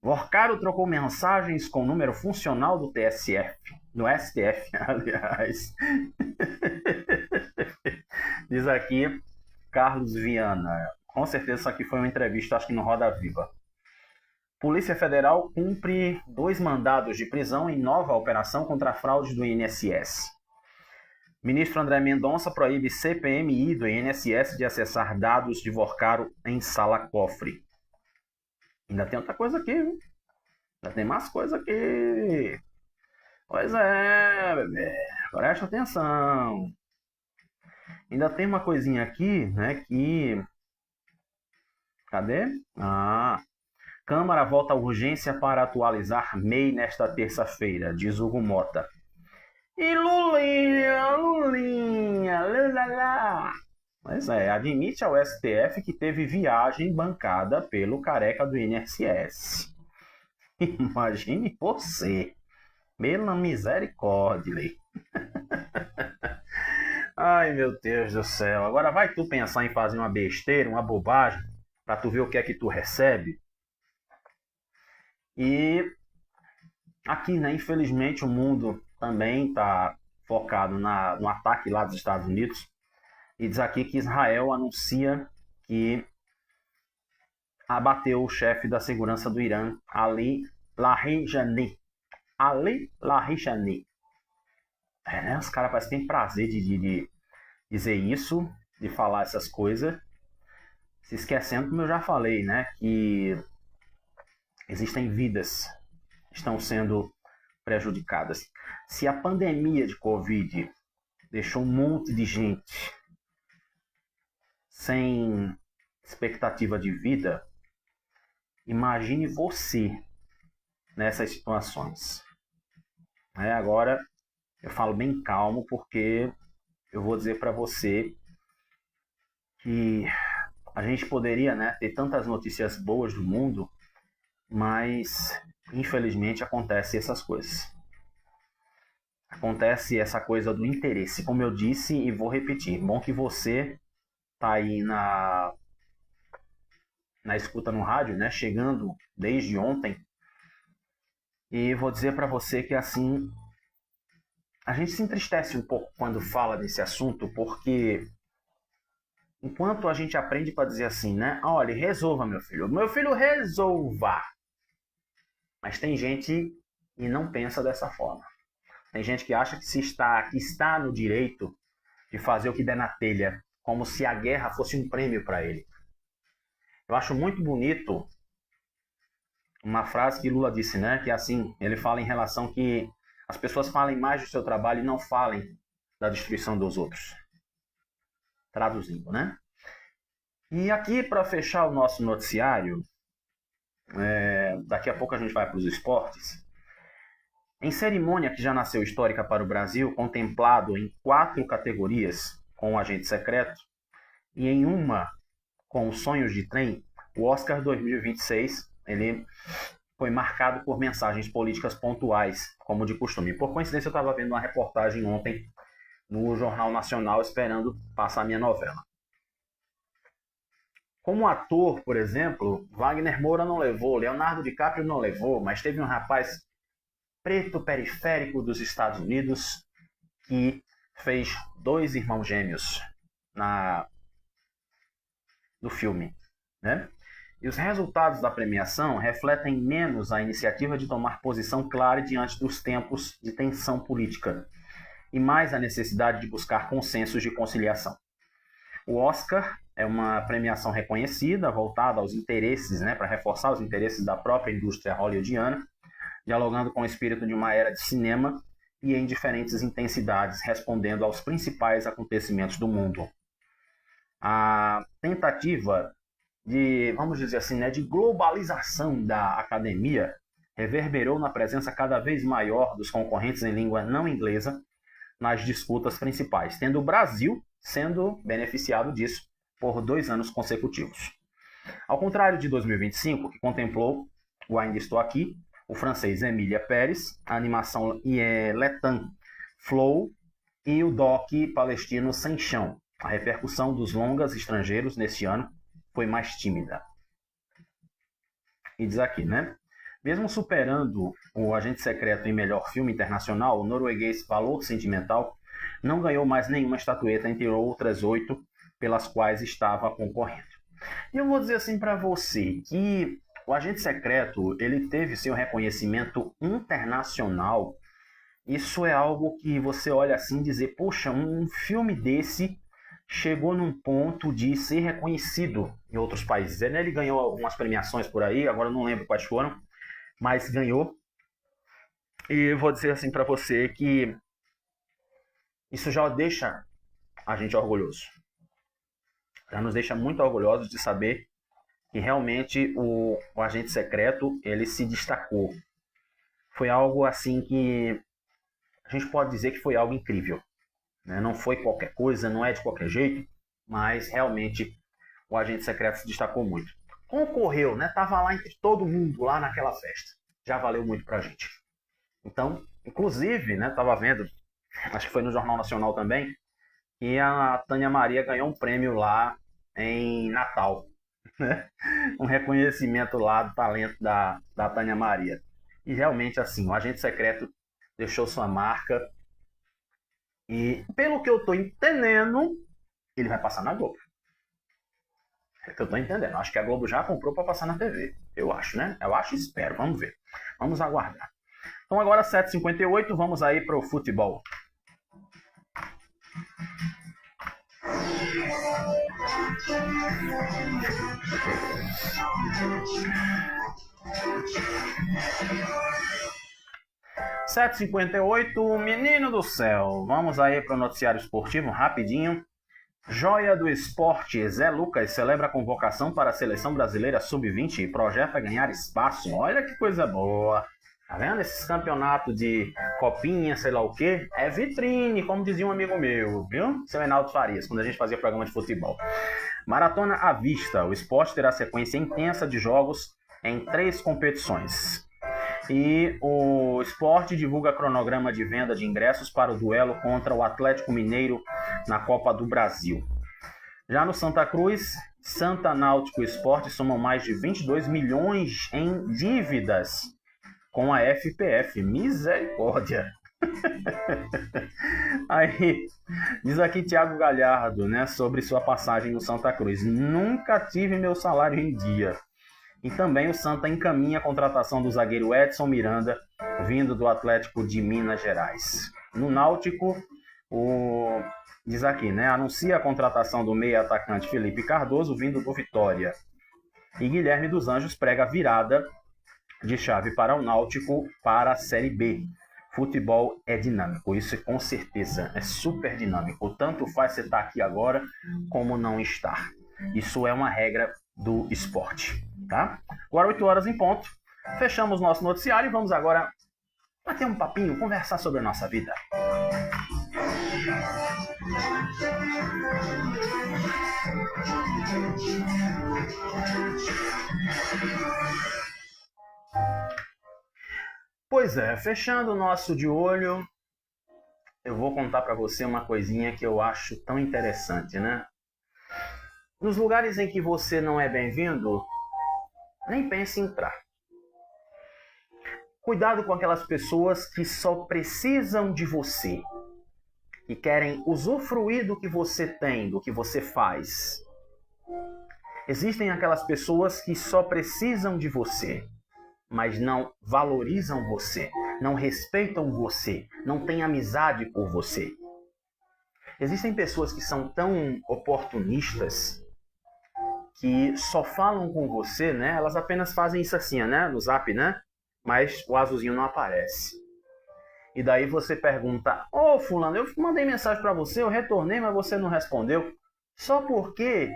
Speaker 1: Vorcaro trocou mensagens com o número funcional do TSF, do STF, aliás. Diz aqui Carlos Viana. Com certeza isso aqui foi uma entrevista, acho que no Roda Viva. Polícia Federal cumpre 2 mandados de prisão em nova operação contra fraudes do INSS. Ministro André Mendonça proíbe CPMI do INSS de acessar dados de Vorcaro em sala-cofre. Ainda tem outra coisa aqui, viu? Ainda tem mais coisa aqui. Pois é, bebê. presta atenção. Ainda tem uma coisinha aqui, né, que... Cadê? Câmara vota a urgência para atualizar MEI nesta terça-feira, diz Hugo Mota. E Lulinha, lalala. Pois é, admite ao STF que teve viagem bancada pelo careca do INSS. Imagine você. Pela misericórdia. Ai, meu Deus do céu. Agora vai tu pensar em fazer uma besteira, uma bobagem, pra tu ver o que é que tu recebe. E aqui, né, infelizmente, o mundo também tá focado no ataque lá dos Estados Unidos. E diz aqui que Israel anuncia que abateu o chefe da segurança do Irã, Ali Larijani. Ali Larijani. Né? Os caras parecem que têm prazer de dizer isso, de falar essas coisas, se esquecendo, como eu já falei, né, que existem vidas que estão sendo prejudicadas. Se a pandemia de Covid deixou um monte de gente sem expectativa de vida, imagine você nessas situações. Agora, eu falo bem calmo, porque eu vou dizer para você que a gente poderia, né, ter tantas notícias boas do mundo, mas infelizmente acontece essas coisas. Acontece essa coisa do interesse, como eu disse e vou repetir. Bom que você tá aí na escuta no rádio, né, chegando desde ontem. E vou dizer para você que assim a gente se entristece um pouco quando fala desse assunto, porque enquanto a gente aprende para dizer assim, né? Olha, resolva, meu filho, resolva. Mas tem gente que não pensa dessa forma. Tem gente que acha que está no direito de fazer o que der na telha, como se a guerra fosse um prêmio para ele. Eu acho muito bonito uma frase que Lula disse, né? Que assim, ele fala em relação que as pessoas falem mais do seu trabalho e não falem da destruição dos outros. Traduzindo, né? E aqui, para fechar o nosso noticiário, daqui a pouco a gente vai para os esportes. Em cerimônia que já nasceu histórica para o Brasil, contemplado em 4 categorias com o Agente Secreto, e em uma com Sonhos de Trem, o Oscar 2026 ele foi marcado por mensagens políticas pontuais, como de costume. Por coincidência, eu estava vendo uma reportagem ontem no Jornal Nacional, esperando passar a minha novela. Como ator, por exemplo, Wagner Moura não levou, Leonardo DiCaprio não levou, mas teve um rapaz preto periférico dos Estados Unidos que fez 2 irmãos gêmeos no filme, né? E os resultados da premiação refletem menos a iniciativa de tomar posição clara diante dos tempos de tensão política e mais a necessidade de buscar consensos de conciliação. O Oscar é uma premiação reconhecida, voltada aos interesses, né, para reforçar os interesses da própria indústria hollywoodiana, dialogando com o espírito de uma era de cinema e em diferentes intensidades, respondendo aos principais acontecimentos do mundo. A tentativa de, vamos dizer assim, né, de globalização da academia reverberou na presença cada vez maior dos concorrentes em língua não inglesa nas disputas principais, tendo o Brasil sendo beneficiado disso por 2 anos consecutivos. Ao contrário de 2025, que contemplou o Ainda Estou Aqui, o francês Emília Pérez, a animação Letan Flow e o doc palestino Sem Chão. A repercussão dos longas estrangeiros neste ano foi mais tímida. E diz aqui, né? Mesmo superando o Agente Secreto em melhor filme internacional, o norueguês Valor Sentimental não ganhou mais nenhuma estatueta entre outras 8 pelas quais estava concorrendo. E eu vou dizer assim para você que o Agente Secreto ele teve seu reconhecimento internacional. Isso é algo que você olha assim e dizer, poxa, um filme desse chegou num ponto de ser reconhecido em outros países. Ele ganhou algumas premiações por aí, agora eu não lembro quais foram, mas ganhou. E vou dizer assim para você que Isso já deixa a gente orgulhoso. Já nos deixa muito orgulhosos de saber que realmente o agente secreto ele se destacou. Foi algo assim que a gente pode dizer que foi algo incrível, né? Não foi qualquer coisa, não é de qualquer jeito, mas realmente o agente secreto se destacou muito. Concorreu, né? Tava lá entre todo mundo lá naquela festa. Já valeu muito pra gente. Então, inclusive, né? Tava vendo, acho que foi no Jornal Nacional também, que a Tânia Maria ganhou um prêmio lá em Natal, né? Um reconhecimento lá do talento da Tânia Maria. E realmente, assim, o agente secreto deixou sua marca. E, pelo que eu tô entendendo, ele vai passar na Globo. É que eu tô entendendo. Acho que a Globo já comprou para passar na TV. Eu acho, né? Eu acho e espero. Vamos ver. Vamos aguardar. Então agora 7h58, vamos aí pro futebol. Sete h 58, menino do céu. Vamos aí pro noticiário esportivo rapidinho. Joia do esporte, Zé Lucas celebra a convocação para a seleção brasileira sub-20 e projeta ganhar espaço. Olha que coisa boa. Tá vendo? Esses campeonatos de copinha, sei lá o quê, é vitrine, como dizia um amigo meu, viu? Seu Reinaldo Farias, quando a gente fazia programa de futebol. Maratona à vista. O esporte terá sequência intensa de jogos em 3 competições. E o esporte divulga cronograma de venda de ingressos para o duelo contra o Atlético Mineiro na Copa do Brasil. Já no Santa Cruz, Santa Náutico e Esporte somam mais de 22 milhões em dívidas com a FPF. Misericórdia! Aí, diz aqui Thiago Galhardo, né, sobre sua passagem no Santa Cruz. Nunca tive meu salário em dia. E também o Santa encaminha a contratação do zagueiro Edson Miranda, vindo do Atlético de Minas Gerais. No Náutico, diz aqui, né? Anuncia a contratação do meia-atacante Felipe Cardoso, vindo do Vitória. E Guilherme dos Anjos prega a virada de chave para o Náutico para a Série B. Futebol é dinâmico, isso com certeza é super dinâmico. Tanto faz você estar aqui agora como não estar. Isso é uma regra do esporte. Tá? Agora 8 horas em ponto. Fechamos nosso noticiário e vamos agora bater um papinho, conversar sobre a nossa vida. Pois é, fechando o nosso de olho, eu vou contar para você uma coisinha que eu acho tão interessante, né? Nos lugares em que você não é bem-vindo, nem pense em entrar. Cuidado com aquelas pessoas que só precisam de você, que querem usufruir do que você tem, do que você faz. Existem aquelas pessoas que só precisam de você, mas não valorizam você, não respeitam você, não têm amizade por você. Existem pessoas que são tão oportunistas que só falam com você, né? Elas apenas fazem isso assim, né? No Zap, né? Mas o azulzinho não aparece. E daí você pergunta: ô fulano, eu mandei mensagem para você, eu retornei, mas você não respondeu. Só porque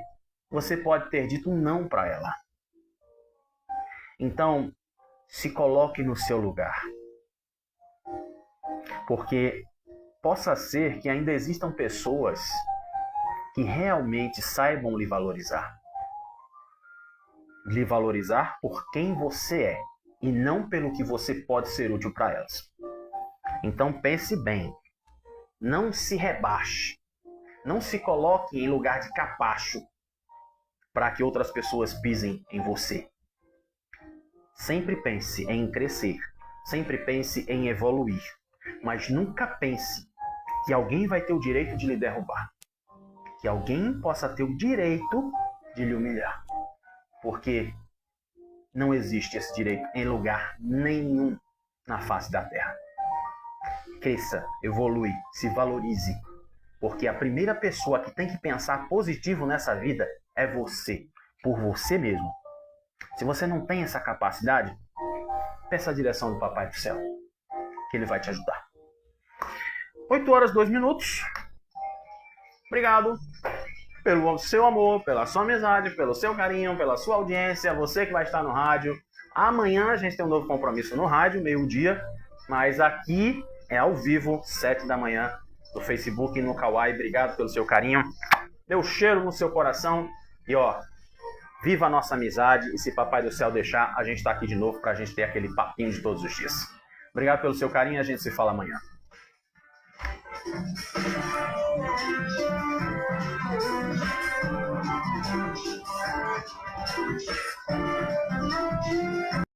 Speaker 1: você pode ter dito não para ela. Então, se coloque no seu lugar. Porque possa ser que ainda existam pessoas que realmente saibam lhe valorizar. Lhe valorizar por quem você é e não pelo que você pode ser útil para elas. Então pense bem, não se rebaixe, não se coloque em lugar de capacho para que outras pessoas pisem em você. Sempre pense em crescer, sempre pense em evoluir, mas nunca pense que alguém vai ter o direito de lhe derrubar, que alguém possa ter o direito de lhe humilhar. Porque não existe esse direito em lugar nenhum na face da Terra. Cresça, evolui, se valorize. Porque a primeira pessoa que tem que pensar positivo nessa vida é você, por você mesmo. Se você não tem essa capacidade, peça a direção do Papai do Céu, que ele vai te ajudar. 8 horas, 2 minutos. Obrigado pelo seu amor, pela sua amizade, pelo seu carinho, pela sua audiência, você que vai estar no rádio. Amanhã a gente tem um novo compromisso no rádio, meio-dia, mas aqui é ao vivo, 7 da manhã, no Facebook e no Kawai. Obrigado pelo seu carinho. Deu cheiro no seu coração e ó, viva a nossa amizade e se Papai do Céu deixar, a gente tá aqui de novo pra gente ter aquele papinho de todos os dias. Obrigado pelo seu carinho e a gente se fala amanhã.